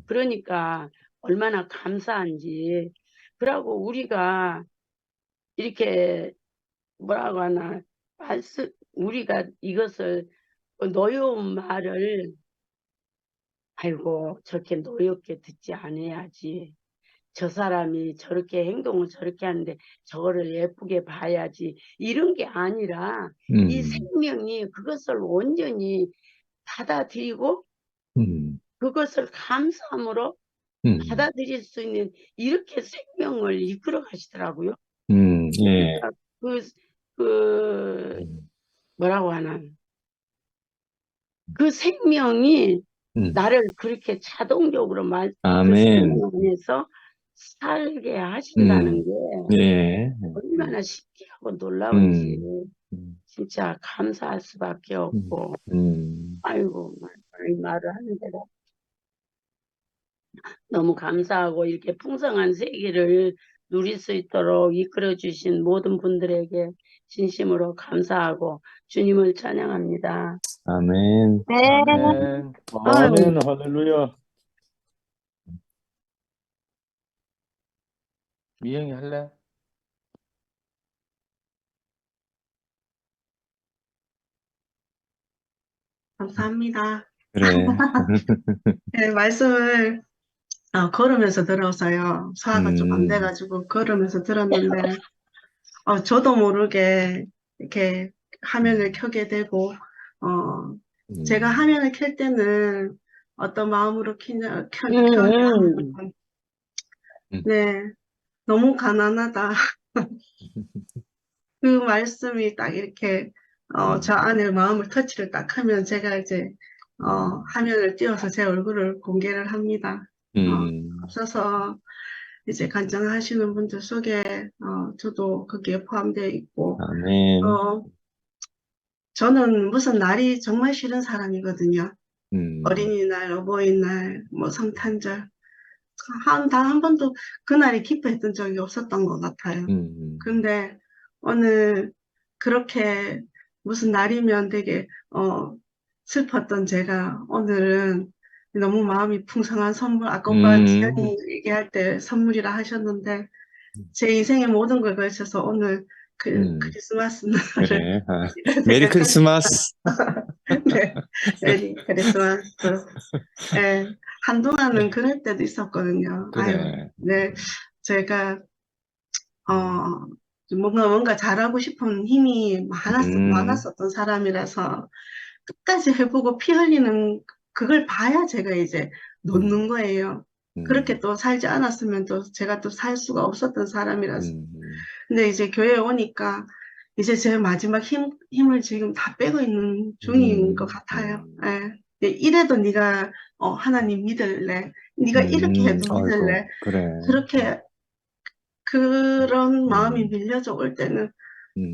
그러니까 얼마나 감사한지. 그러고 우리가 이렇게 뭐라고 하나 우리가 이것을 노여운 말을 아이고 저렇게 노엽게 듣지 않아야지. 저 사람이 저렇게 행동을 저렇게 하는데 저거를 예쁘게 봐야지. 이런 게 아니라 이 생명이 그것을 온전히 받아들이고 그것을 감사함으로 받아들일 수 있는 이렇게 생명을 이끌어 가시더라고요. 예. 그러니까 뭐라고 하나 그 생명이 나를 그렇게 자동적으로 그 아멘. 생명 안에서 살게 하신다는 게 네. 얼마나 신기하고 놀라운지 진짜 감사할 수밖에 없고 아이고 이 말을 하는데도 너무 감사하고 이렇게 풍성한 세계를 누릴 수 있도록 이끌어 주신 모든 분들에게 진심으로 감사하고 주님을 찬양합니다. 아멘. 네. 아멘. 아유, 아멘. 할렐루야. 미영이 할래? 감사합니다. 그래. 네, 말씀을 걸으면서 들어서요. 소화가 좀 안 돼가지고 걸으면서 들었는데, 저도 모르게 이렇게 화면을 켜게 되고, 제가 화면을 켤 때는 어떤 마음으로 켜냐, 네, 너무 가난하다. 그 말씀이 딱 이렇게, 저 안에 마음을 터치를 딱 하면 제가 이제, 화면을 띄워서 제 얼굴을 공개를 합니다. 앞서서 이제 간증하시는 분들 속에, 저도 거기에 포함되어 있고, 아멘. 저는 무슨 날이 정말 싫은 사람이거든요. 어린이날, 어버이날, 성탄절. 단 한 번도 그날이 기뻐했던 적이 없었던 것 같아요. 근데 오늘 그렇게 무슨 날이면 되게, 슬펐던 제가 오늘은 너무 마음이 풍성한 선물, 아까 오빠 지연이 얘기할 때 선물이라 하셨는데, 제 인생의 모든 걸 걸쳐서 오늘 크리스마스 날을 그래. 아, 이래도 메리 괜찮 크리스마스. 네, 메리 크리스마스. 예, 한동안은 그럴 때도 있었거든요. 아유, 그래. 네, 제가, 음, 뭔가 잘하고 싶은 힘이 음, 많았었던 사람이라서 끝까지 해보고 피 흘리는 그걸 봐야 제가 이제 놓는 음, 거예요. 그렇게 음, 또 살지 않았으면 또 제가 또 살 수가 없었던 사람이라서. 음, 근데 이제 교회에 오니까 이제 제 마지막 힘을 지금 다 빼고 있는 중인 것 같아요. 예. 이래도 네가 하나님 믿을래? 네가 이렇게 해도 믿을래? 아이고, 그래. 그렇게 그런 마음이 음, 밀려져 올 때는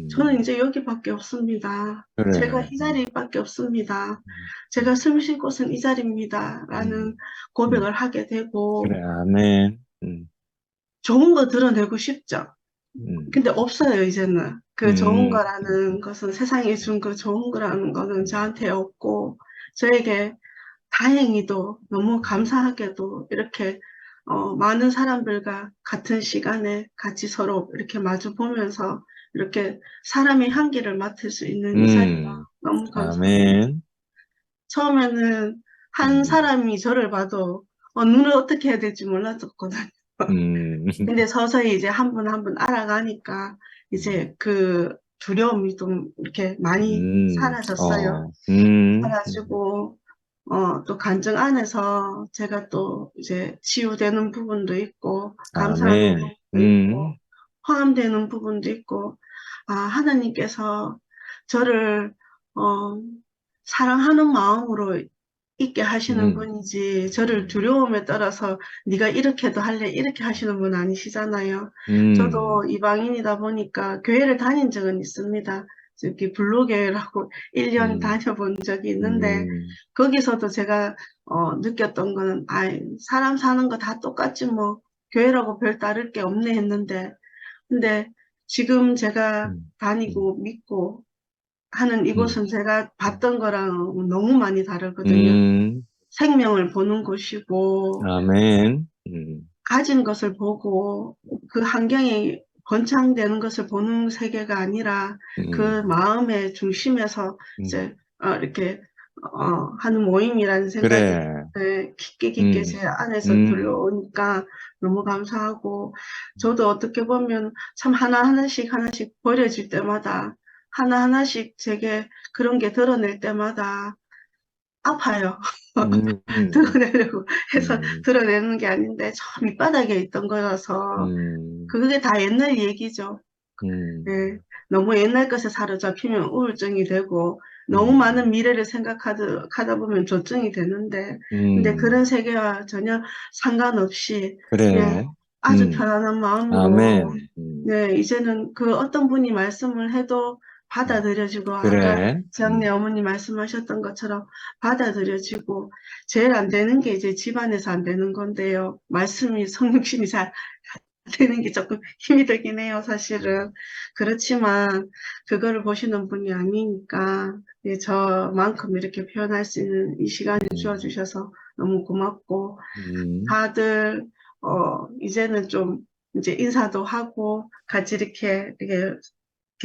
저는 음, 이제 여기밖에 없습니다. 제가 그래. 이 자리밖에 없습니다. 제가 숨 쉴 곳은 이 자리입니다. 라는 음, 고백을 음, 하게 되고 그래. 아멘. 좋은 거 드러내고 싶죠. 음, 근데 없어요, 이제는. 그 좋은 음, 거라는 것은 세상에 준 그 좋은 거라는 거는 저한테 없고, 저에게 다행히도 너무 감사하게도 이렇게, 많은 사람들과 같은 시간에 같이 서로 이렇게 마주 보면서 이렇게 사람의 향기를 맡을 수 있는 이 자리가 너무 감사합니다. 아멘. 처음에는 한 음, 사람이 저를 봐도, 눈을 어떻게 해야 될지 몰랐었거든요. 음, 근데 서서히 이제 한 분 한 분 알아가니까 이제 그 두려움이 좀 이렇게 많이 사라졌어요. 어, 사라지고, 또 간증 안에서 제가 또 이제 치유되는 부분도 있고, 감사하는 아멘. 부분도 있고, 포함되는 부분도 있고, 하나님께서 저를, 어, 사랑하는 마음으로 있게 하시는 음, 분이지, 저를 두려움에 따라서 네가 이렇게도 할래, 이렇게 하시는 분 아니시잖아요. 음, 저도 이방인이다 보니까 교회를 다닌 적은 있습니다. 저기 불로교회라고 1년 음, 다녀본 적이 있는데, 음, 거기서도 제가 느꼈던 거는, 사람 사는 거 다 똑같지 뭐, 교회라고 별 다를 게 없네 했는데, 근데 지금 제가 음, 다니고 믿고 하는 음, 이곳은 제가 봤던 거랑 너무 많이 다르거든요. 음, 생명을 보는 곳이고, 아멘. 가진 것을 보고, 그 환경이 번창되는 것을 보는 세계가 아니라, 그 음, 마음의 중심에서 음, 이제, 이렇게, 하는 모임이라는 생각이 그래. 깊게 깊게 제 음, 안에서 음, 들려오니까 너무 감사하고, 저도 어떻게 보면 참 하나하나씩 버려질 때마다, 하나하나씩 제게 그런 게 드러낼 때마다 아파요. 음, 음, 드러내려고 해서 음, 드러내는 게 아닌데 저 밑바닥에 있던 거라서 음, 그게 다 옛날 얘기죠. 예, 음, 너무 옛날 것에 사로잡히면 우울증이 되고 너무 많은 음, 미래를 생각하다 보면 조증이 되는데 근데 그런 음, 세계와 전혀 상관없이 그냥 그래. 아주 음, 편안한 마음으로 아멘. 네, 이제는 그 어떤 분이 말씀을 해도 받아들여지고 아까 그래. 지영네 어머니 말씀하셨던 것처럼 받아들여지고 제일 안 되는 게 이제 집안에서 안 되는 건데요. 말씀이 성육신이 잘 되는 게 조금 힘이 들긴 해요, 사실은. 그렇지만, 그거를 보시는 분이 아니니까, 예, 저만큼 이렇게 표현할 수 있는 이 시간을 음, 주어주셔서 너무 고맙고, 음, 다들, 이제는 좀, 이제 인사도 하고, 같이 이렇게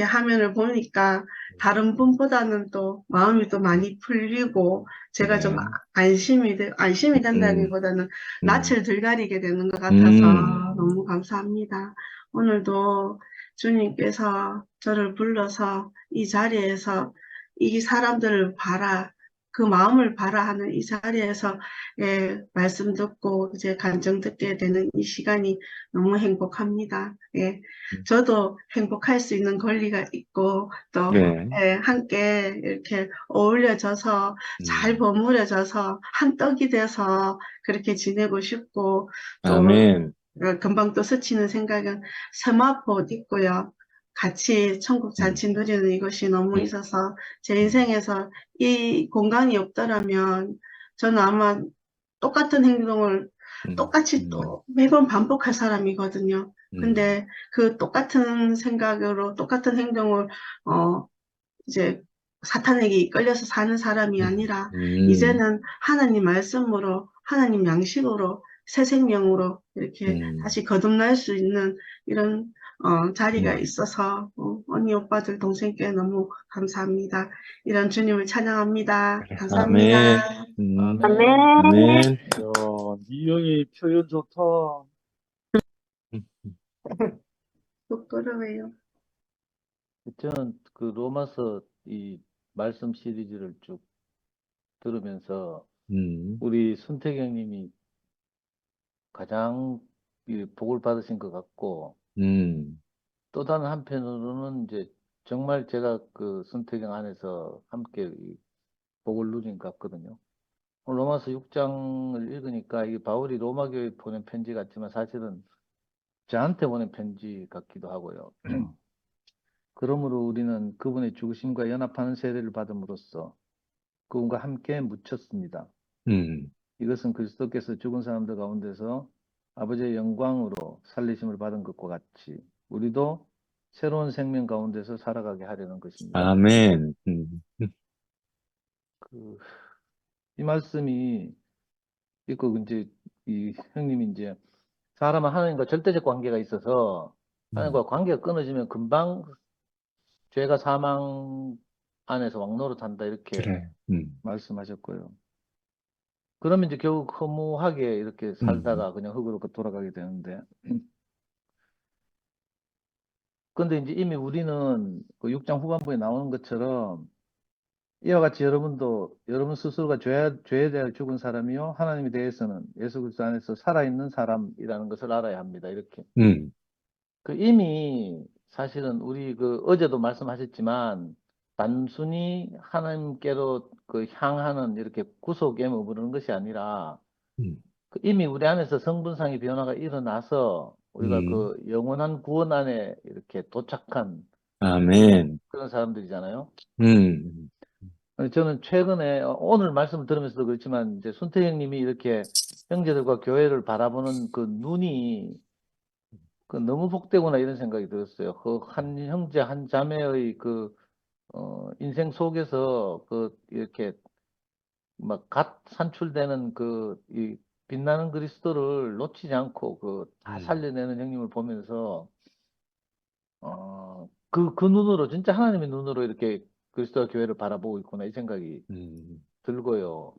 화면을 보니까 다른 분보다는 또 마음이 또 많이 풀리고 제가 좀 그래. 안심이 음, 된다기보다는 음, 낯을 들가리게 되는 것 같아서 음, 너무 감사합니다. 오늘도 주님께서 저를 불러서 이 자리에서 이 사람들을 봐라. 그 마음을 봐라 하는 이 자리에서 예, 말씀 듣고 이제 간증 듣게 되는 이 시간이 너무 행복합니다. 예. 저도 행복할 수 있는 권리가 있고 또 그래. 함께 이렇게 어울려져서 잘 음, 버무려져서 한 떡이 돼서 그렇게 지내고 싶고 또 아멘. 금방 또 스치는 생각은 세마포 있고요. 같이 천국 음, 잔치 누리는 이것이 너무 음, 있어서 제 음, 인생에서 이 공간이 없더라면 저는 아마 똑같은 행동을 똑같이 음, 또 매번 반복할 사람이거든요. 음, 근데 그 똑같은 생각으로 똑같은 행동을 이제 사탄에게 이끌려서 사는 사람이 아니라 음, 이제는 하나님 말씀으로 하나님 양식으로 새 생명으로 이렇게 음, 다시 거듭날 수 있는 이런 자리가 음. 있어서 언니 오빠들 동생께 너무 감사합니다. 이런 주님을 찬양합니다. 그래. 감사합니다. 아멘. 아멘. 아멘. 야, 이 형이 표현 좋다. 부끄러워요. 저는 그 로마서 이 말씀 시리즈를 쭉 들으면서 우리 손태경 님이 가장 이 복을 받으신 것 같고, 또 다른 한편으로는 이제 정말 제가 그 손태경 안에서 함께 이 복을 누린 것 같거든요. 로마서 6장을 읽으니까 이게 바울이 로마 교회에 보낸 편지 같지만 사실은 저한테 보낸 편지 같기도 하고요. 그러므로 우리는 그분의 죽으심과 연합하는 세례를 받음으로써 그분과 함께 묻혔습니다. 이것은 그리스도께서 죽은 사람들 가운데서 아버지의 영광으로 살리심을 받은 것과 같이 우리도 새로운 생명 가운데서 살아가게 하려는 것입니다. 아멘. 이 말씀이 있고 이제 이 형님이 이제 사람은 하나님과 절대적 관계가 있어서 하나님과 관계가 끊어지면 금방 죄가 사망 안에서 왕노릇한다 이렇게 그래. 말씀하셨고요. 그러면 이제 결국 허무하게 이렇게 살다가 그냥 흙으로 돌아가게 되는데, 근데 이제 이미 우리는 그 6장 후반부에 나오는 것처럼 이와 같이 여러분도 여러분 스스로가 죄에 대하여 죽은 사람이요 하나님에 대해서는 예수 그리스도 안에서 살아있는 사람이라는 것을 알아야 합니다. 이렇게. 그 이미 사실은 우리 그 어제도 말씀하셨지만 단순히 하나님께로 그 향하는 이렇게 구속에 머무르는 것이 아니라 그 이미 우리 안에서 성분상의 변화가 일어나서 우리가 그 영원한 구원 안에 이렇게 도착한 아멘. 그런 사람들이잖아요. 저는 최근에 오늘 말씀을 들으면서도 그렇지만 이제 손태영 님이 이렇게 형제들과 교회를 바라보는 그 눈이 그 너무 복되구나 이런 생각이 들었어요. 그 한 형제 한 자매의 그 인생 속에서 그 이렇게 막 갓 산출되는 그 이 빛나는 그리스도를 놓치지 않고 그 다 살려내는 형님을 보면서 그 눈으로 진짜 하나님의 눈으로 이렇게 그리스도와 교회를 바라보고 있구나 이 생각이 들고요.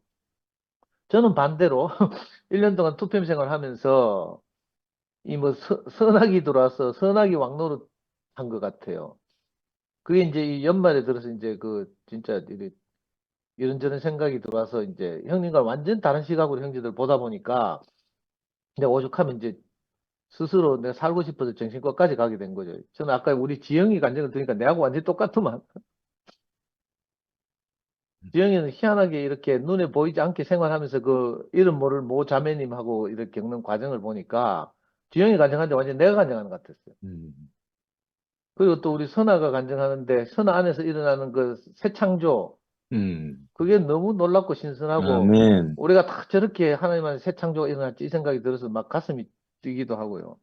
저는 반대로 1년 동안 투팸 생활하면서 이 뭐 선악이 들어와서 선악이 왕노릇 한 것 같아요. 그게 이제 이 연말에 들어서 이제 그 진짜 이런저런 생각이 들어와서 이제 형님과 완전 다른 시각으로 형제들 보다 보니까 이제 오죽하면 이제 스스로 내가 살고 싶어서 정신과까지 가게 된 거죠. 저는 아까 우리 지영이 간증을 들으니까 내하고 완전히 똑같더만. 지영이는 희한하게 이렇게 눈에 보이지 않게 생활하면서 그 이름 모를 모 자매님하고 이렇게 겪는 과정을 보니까 지영이 간증하는데 완전 내가 간증하는 것 같았어요. 그리고 또 우리 선아가 간증하는데 선아 안에서 일어나는 그 새 창조 그게 너무 놀랍고 신선하고 아멘. 우리가 다 저렇게 하나님 안에 새 창조가 일어났지 이 생각이 들어서 막 가슴이 뛰기도 하고요.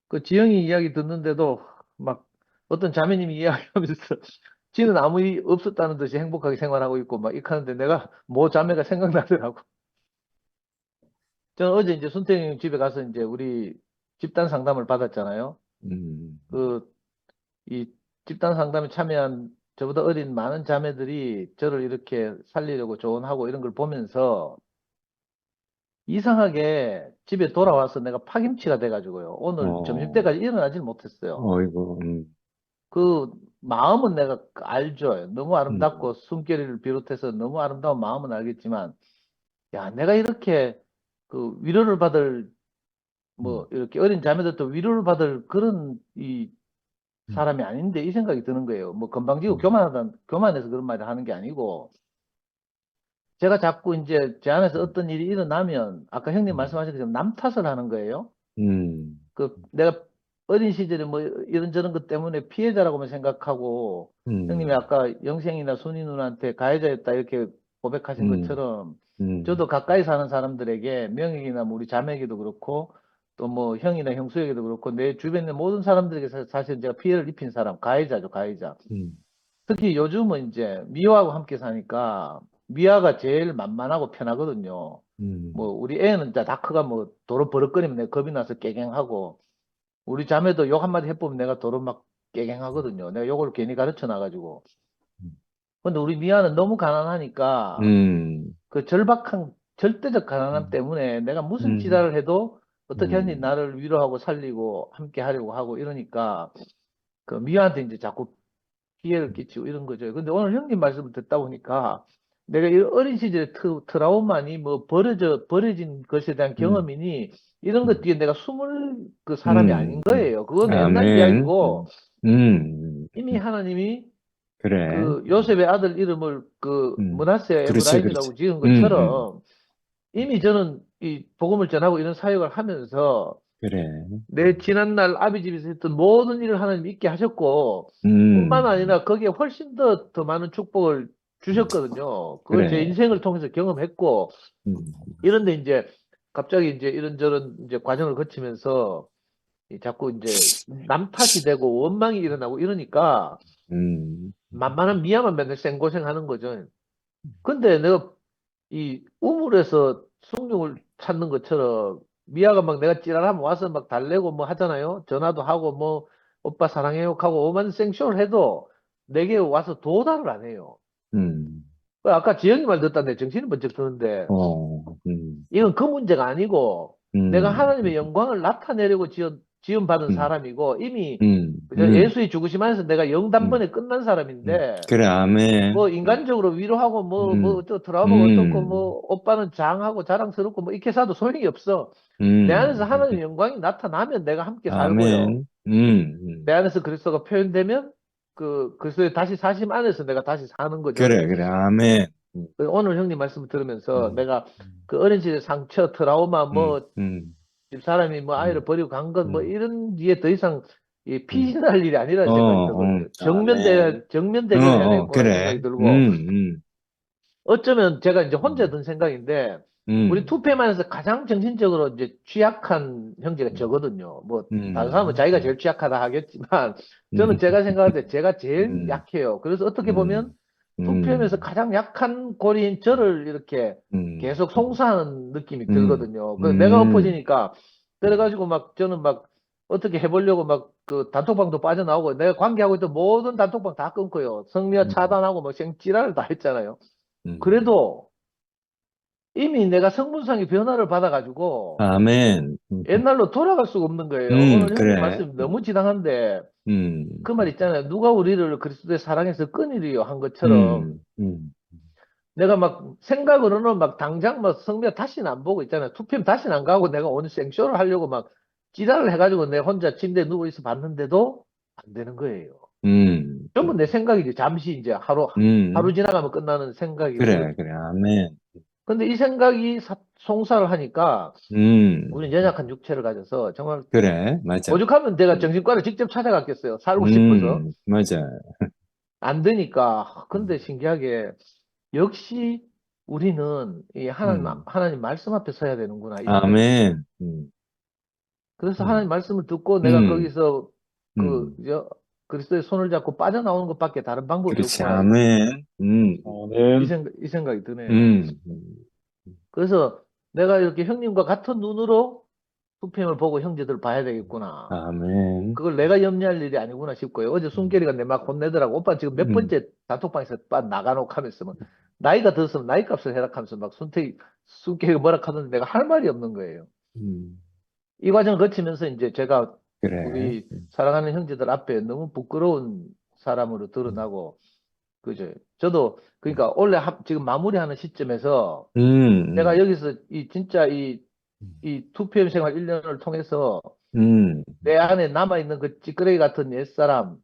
그 지영이 이야기 듣는데도 막 어떤 자매님이 이야기하면서 지는 아무 일 없었다는 듯이 행복하게 생활하고 있고 막 이렇게 하는데 내가 모 자매가 생각나더라고. 저는 어제 이제 순태형 집에 가서 이제 우리 집단 상담을 받았잖아요. 이 집단 상담에 참여한 저보다 어린 많은 자매들이 저를 이렇게 살리려고 조언하고 이런 걸 보면서 이상하게 집에 돌아와서 내가 파김치가 돼가지고요. 오늘 점심때까지 일어나질 못했어요. 어이구. 그 마음은 내가 알죠. 너무 아름답고 숨결을 비롯해서 너무 아름다운 마음은 알겠지만, 야, 내가 이렇게 그 위로를 받을 뭐 이렇게 어린 자매들도 위로를 받을 그런 이 사람이 아닌데 이 생각이 드는 거예요. 뭐 건방지고 교만해서 그런 말을 하는 게 아니고 제가 자꾸 이제 제 안에서 어떤 일이 일어나면 아까 형님 말씀하신 것처럼 남 탓을 하는 거예요. 그 내가 어린 시절에 뭐 이런저런 것 때문에 피해자라고만 생각하고 형님이 아까 영생이나 순이 누나한테 가해자였다 이렇게 고백하신 것처럼 저도 가까이 사는 사람들에게 명익이나 뭐 우리 자매에게도 그렇고 또 뭐 형이나 형수에게도 그렇고 내 주변에 있는 모든 사람들에게 사실 제가 피해를 입힌 사람 가해자죠 가해자. 특히 요즘은 이제 미화하고 함께 사니까 미화가 제일 만만하고 편하거든요. 뭐 우리 애는 다 크가 뭐 도로 버럭거리면 내가 겁이 나서 깨갱하고 우리 자매도 욕 한마디 해보면 내가 도로 막 깨갱하거든요. 내가 욕을 괜히 가르쳐 놔가지고. 근데 우리 미아는 너무 가난하니까 그 절대적 가난함 때문에 내가 무슨 지랄을 해도 어떻게 하니 나를 위로하고 살리고 함께 하려고 하고 이러니까 그 미아한테 이제 자꾸 피해를 끼치고 이런 거죠. 근데 오늘 형님 말씀을 듣다 보니까 내가 이 어린 시절의 트라우마니 뭐 버려진 것에 대한 경험이니 이런 것 뒤에 내가 숨을 그 사람이 아닌 거예요. 그건 옛날 아멘. 이야기고 이미 음. 하나님이 그래. 그 요셉의 아들 이름을 그 므낫세 그렇지, 에브라임이라고 그렇지. 지은 것처럼 이미 저는 이 복음을 전하고 이런 사역을 하면서 그래. 내 지난날 아비 집에서 했던 모든 일을 하나님 있게 하셨고 뿐만 아니라 거기에 훨씬 더 많은 축복을 주셨거든요. 그걸 제 그래. 인생을 통해서 경험했고 이런데 이제 갑자기 이제 이런저런 이제 과정을 거치면서 자꾸 이제 남 탓이 되고 원망이 일어나고 이러니까 만만한 미야만 맨날 생고생하는 거죠. 근데 내가 이 우물에서 숭늉을 찾는 것처럼 미아가 막 내가 찌랄하면 와서 막 달래고 뭐 하잖아요. 전화도 하고 뭐 오빠 사랑해요 하고 오만 생쇼를 해도 내게 와서 도달을 안 해요. 아까 지영이 말 듣다 내 정신이 번쩍 드는데 이건 그 문제가 아니고 내가 하나님의 영광을 나타내려고 지원받은 사람이고 이미 그죠? 예수의 죽으심 안에서 내가 영단번에 끝난 사람인데 그래, 아멘. 뭐 인간적으로 위로하고 뭐 또 트라우마가 어떻고 뭐 오빠는 장하고 자랑스럽고 뭐 이렇게 해서도 소용이 없어. 내 안에서 하나님의 영광이 나타나면 내가 함께 살고요. 아멘. 내 안에서 그리스도가 표현되면 그 그리스도의 다시 사심 안에서 내가 다시 사는 거죠. 그래, 그래, 아멘. 오늘 형님 말씀을 들으면서 내가 그 어린 시절 상처, 트라우마, 뭐 집사람이 뭐 아이를 버리고 간 건 뭐 이런 뒤에 더 이상 이 피신할 일이 아니라는 생각이 들거든요. 정면대결해야 되겠구나 그래. 생각이 들고 어쩌면 제가 이제 혼자 든 생각인데 우리 투표만에서 가장 정신적으로 이제 취약한 형제가 저거든요. 뭐 다른 사람은 자기가 제일 취약하다 하겠지만 저는 제가 생각할 때 제가 제일 약해요. 그래서 어떻게 보면 투표하면서 가장 약한 고리인 저를 이렇게 계속 송사하는 느낌이 들거든요. 그 내가 엎어지니까 그래가지고 막 저는 막 어떻게 해보려고 막 그 단톡방도 빠져나오고 내가 관계하고 있던 모든 단톡방 다 끊고요. 성미와 차단하고 뭐 생찌랄을 다 했잖아요. 그래도 이미 내가 성분상의 변화를 받아가지고 아멘. 옛날로 돌아갈 수가 없는 거예요. 오늘 형님 그래. 말씀이 너무 지당한데 그 말 있잖아요. 누가 우리를 그리스도의 사랑에서 끊으리요 한 것처럼 내가 막 생각으로는 막 당장 막 성미가 다시는 안 보고 있잖아요. 투표면 다시는 안 가고 내가 오늘 생쇼를 하려고 막 지랄을 해가지고 내 혼자 침대에 누워 있어 봤는데도 안 되는 거예요. 전부 내 생각이지. 잠시 이제 하루 지나가면 끝나는 생각이거든요. 그래, 아멘. 근데 이 생각이 송사를 하니까 우리는 연약한 육체를 가져서 정말 그래, 맞아. 오죽하면 내가 정신과를 직접 찾아갔겠어요. 살고 싶어서. 맞아. 안 되니까. 근데 신기하게 역시 우리는 이 하나님 말씀 앞에 서야 되는구나. 이런 생각이 아멘. 그래서 하나님 말씀을 듣고 내가 거기서 그리스도의 손을 잡고 빠져나오는 것밖에 다른 방법이 그렇지, 없구나. 아멘. 이 생각이 드네요. 그래서 내가 이렇게 형님과 같은 눈으로 투표를 보고 형제들 봐야 되겠구나. 아멘. 그걸 내가 염려할 일이 아니구나 싶고요. 어제 순결이가 내 막 혼내더라고. 오빠 지금 몇 번째 단톡방에서 나가놓고 하면서 뭐 나이가 들었으면 나이 값을 해라 하면서 막 순결이가 뭐라 하던데 내가 할 말이 없는 거예요. 이 과정을 거치면서 이제 제가 그래. 우리 사랑하는 형제들 앞에 너무 부끄러운 사람으로 드러나고, 그죠? 저도, 그러니까 원래 지금 마무리하는 시점에서 내가 여기서 진짜 이 투표임 생활 1년을 통해서 내 안에 남아있는 그 찌끄레기 같은 옛사람,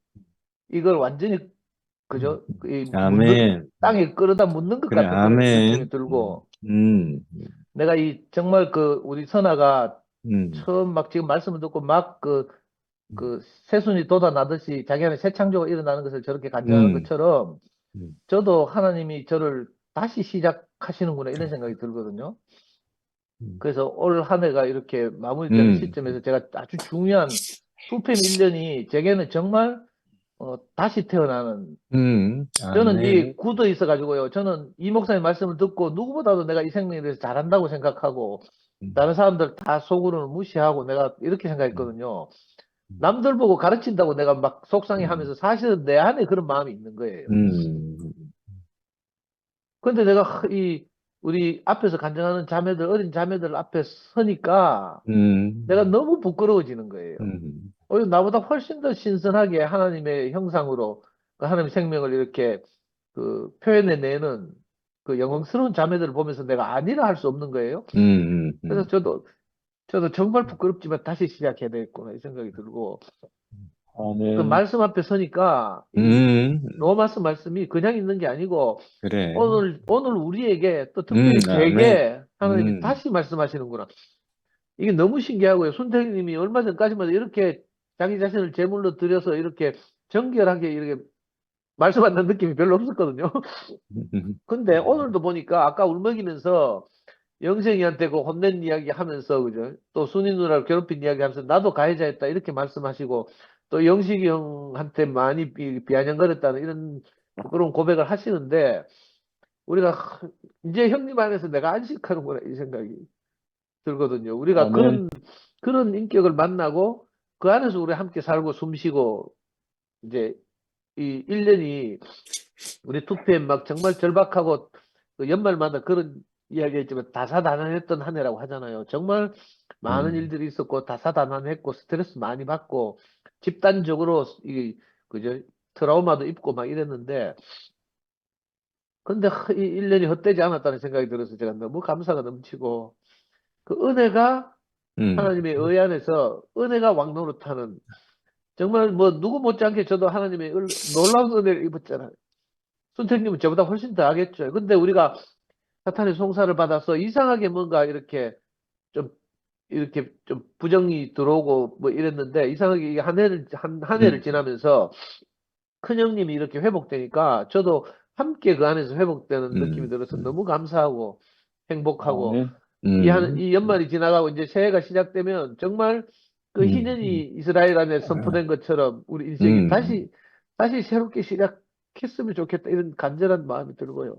이걸 완전히, 그죠? 아멘. 땅에 끌어다 묻는 것 그래, 같은 그런 아멘. 느낌이 들고, 내가 정말 우리 선아가 처음 막 지금 말씀을 듣고 막 새순이 돋아나듯이 자기 안에 새 창조가 일어나는 것을 저렇게 간증하는 것처럼 저도 하나님이 저를 다시 시작하시는구나 이런 생각이 들거든요. 그래서 올 한 해가 이렇게 마무리되는 시점에서 제가 아주 중요한 투팸 1년이 제게는 정말 다시 태어나는 저는 아멘. 이 굳어 있어가지고요. 저는 이 목사님 말씀을 듣고 누구보다도 내가 이 생명에 대해서 잘한다고 생각하고 다른 사람들 다 속으로는 무시하고 내가 이렇게 생각했거든요. 남들 보고 가르친다고 내가 막 속상해하면서 사실은 내 안에 그런 마음이 있는 거예요. 근데 내가 우리 앞에서 간증하는 자매들, 어린 자매들 앞에 서니까 내가 너무 부끄러워지는 거예요. 나보다 훨씬 더 신선하게 하나님의 형상으로 그 하나님의 생명을 이렇게 그 표현해내는 그 영광스러운 자매들을 보면서 내가 아니라 할 수 없는 거예요. 그래서 저도 정말 부끄럽지만 다시 시작해야 되겠구나 이 생각이 들고 그 아멘. 말씀 앞에 서니까 이 로마서 말씀이 그냥 있는 게 아니고 그래. 오늘 우리에게 또 특별히 아멘. 되게 하나님이 음. 다시 말씀하시는구나. 이게 너무 신기하고요. 손태님이 얼마 전까지만 이렇게 자기 자신을 제물로 드려서 이렇게 정결하게 이렇게 말씀한다는 느낌이 별로 없었거든요. 근데 오늘도 보니까 아까 울먹이면서 영생이한테 그 혼낸 이야기 하면서, 그죠? 또 순이 누나를 괴롭힌 이야기 하면서 나도 가해자였다 이렇게 말씀하시고 또 영식이 형한테 많이 비아냥거렸다는 이런 그런 고백을 하시는데 우리가 이제 형님 안에서 내가 안식하는구나 이 생각이 들거든요. 우리가 아멘. 그런 인격을 만나고 그 안에서 우리 함께 살고 숨쉬고 이제 이 1년이 우리 2PM 막 정말 절박하고 그 연말마다 그런 이야기했지만 다사다난했던 한 해라고 하잖아요. 정말 많은 일들이 있었고 다사다난했고 스트레스 많이 받고 집단적으로 그죠? 트라우마도 입고 막 이랬는데 근데 이 1년이 헛되지 않았다는 생각이 들어서 제가 너무 감사가 넘치고 그 은혜가 하나님의 의 안에서 은혜가 왕노릇하는 정말 뭐 누구 못지않게 저도 하나님의 놀라운 은혜를 입었잖아요. 선생님은 저보다 훨씬 더 하겠죠. 근데 우리가 사탄의 송사를 받아서 이상하게 뭔가 이렇게 좀 부정이 들어오고 뭐 이랬는데 이상하게 한 해를 지나면서 큰 형님이 이렇게 회복되니까 저도 함께 그 안에서 회복되는 느낌이 들어서 너무 감사하고 행복하고 아멘. 이 연말이 지나가고 이제 새해가 시작되면 정말 그 희년이 이스라엘 안에 선포된 것처럼 우리 인생이 다시 새롭게 시작했으면 좋겠다 이런 간절한 마음이 들고요.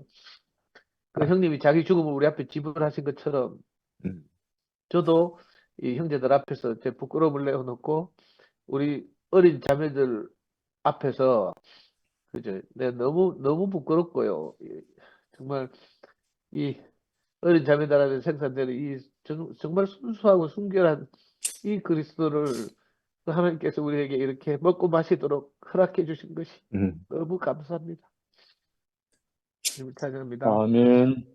그 형님이 자기 죽음을 우리 앞에 지불하신 것처럼 저도 이 형제들 앞에서 제 부끄러움을 내어놓고 우리 어린 자매들 앞에서 그죠? 내가 너무 부끄럽고요. 정말 이 어린 자매들한테 생산되는 정말 순수하고 순결한 이 그리스도를 그 하나님께서 우리에게 이렇게 먹고 마시도록 허락해 주신 것이 너무 감사합니다. 주님을 찬양합니다. 아멘.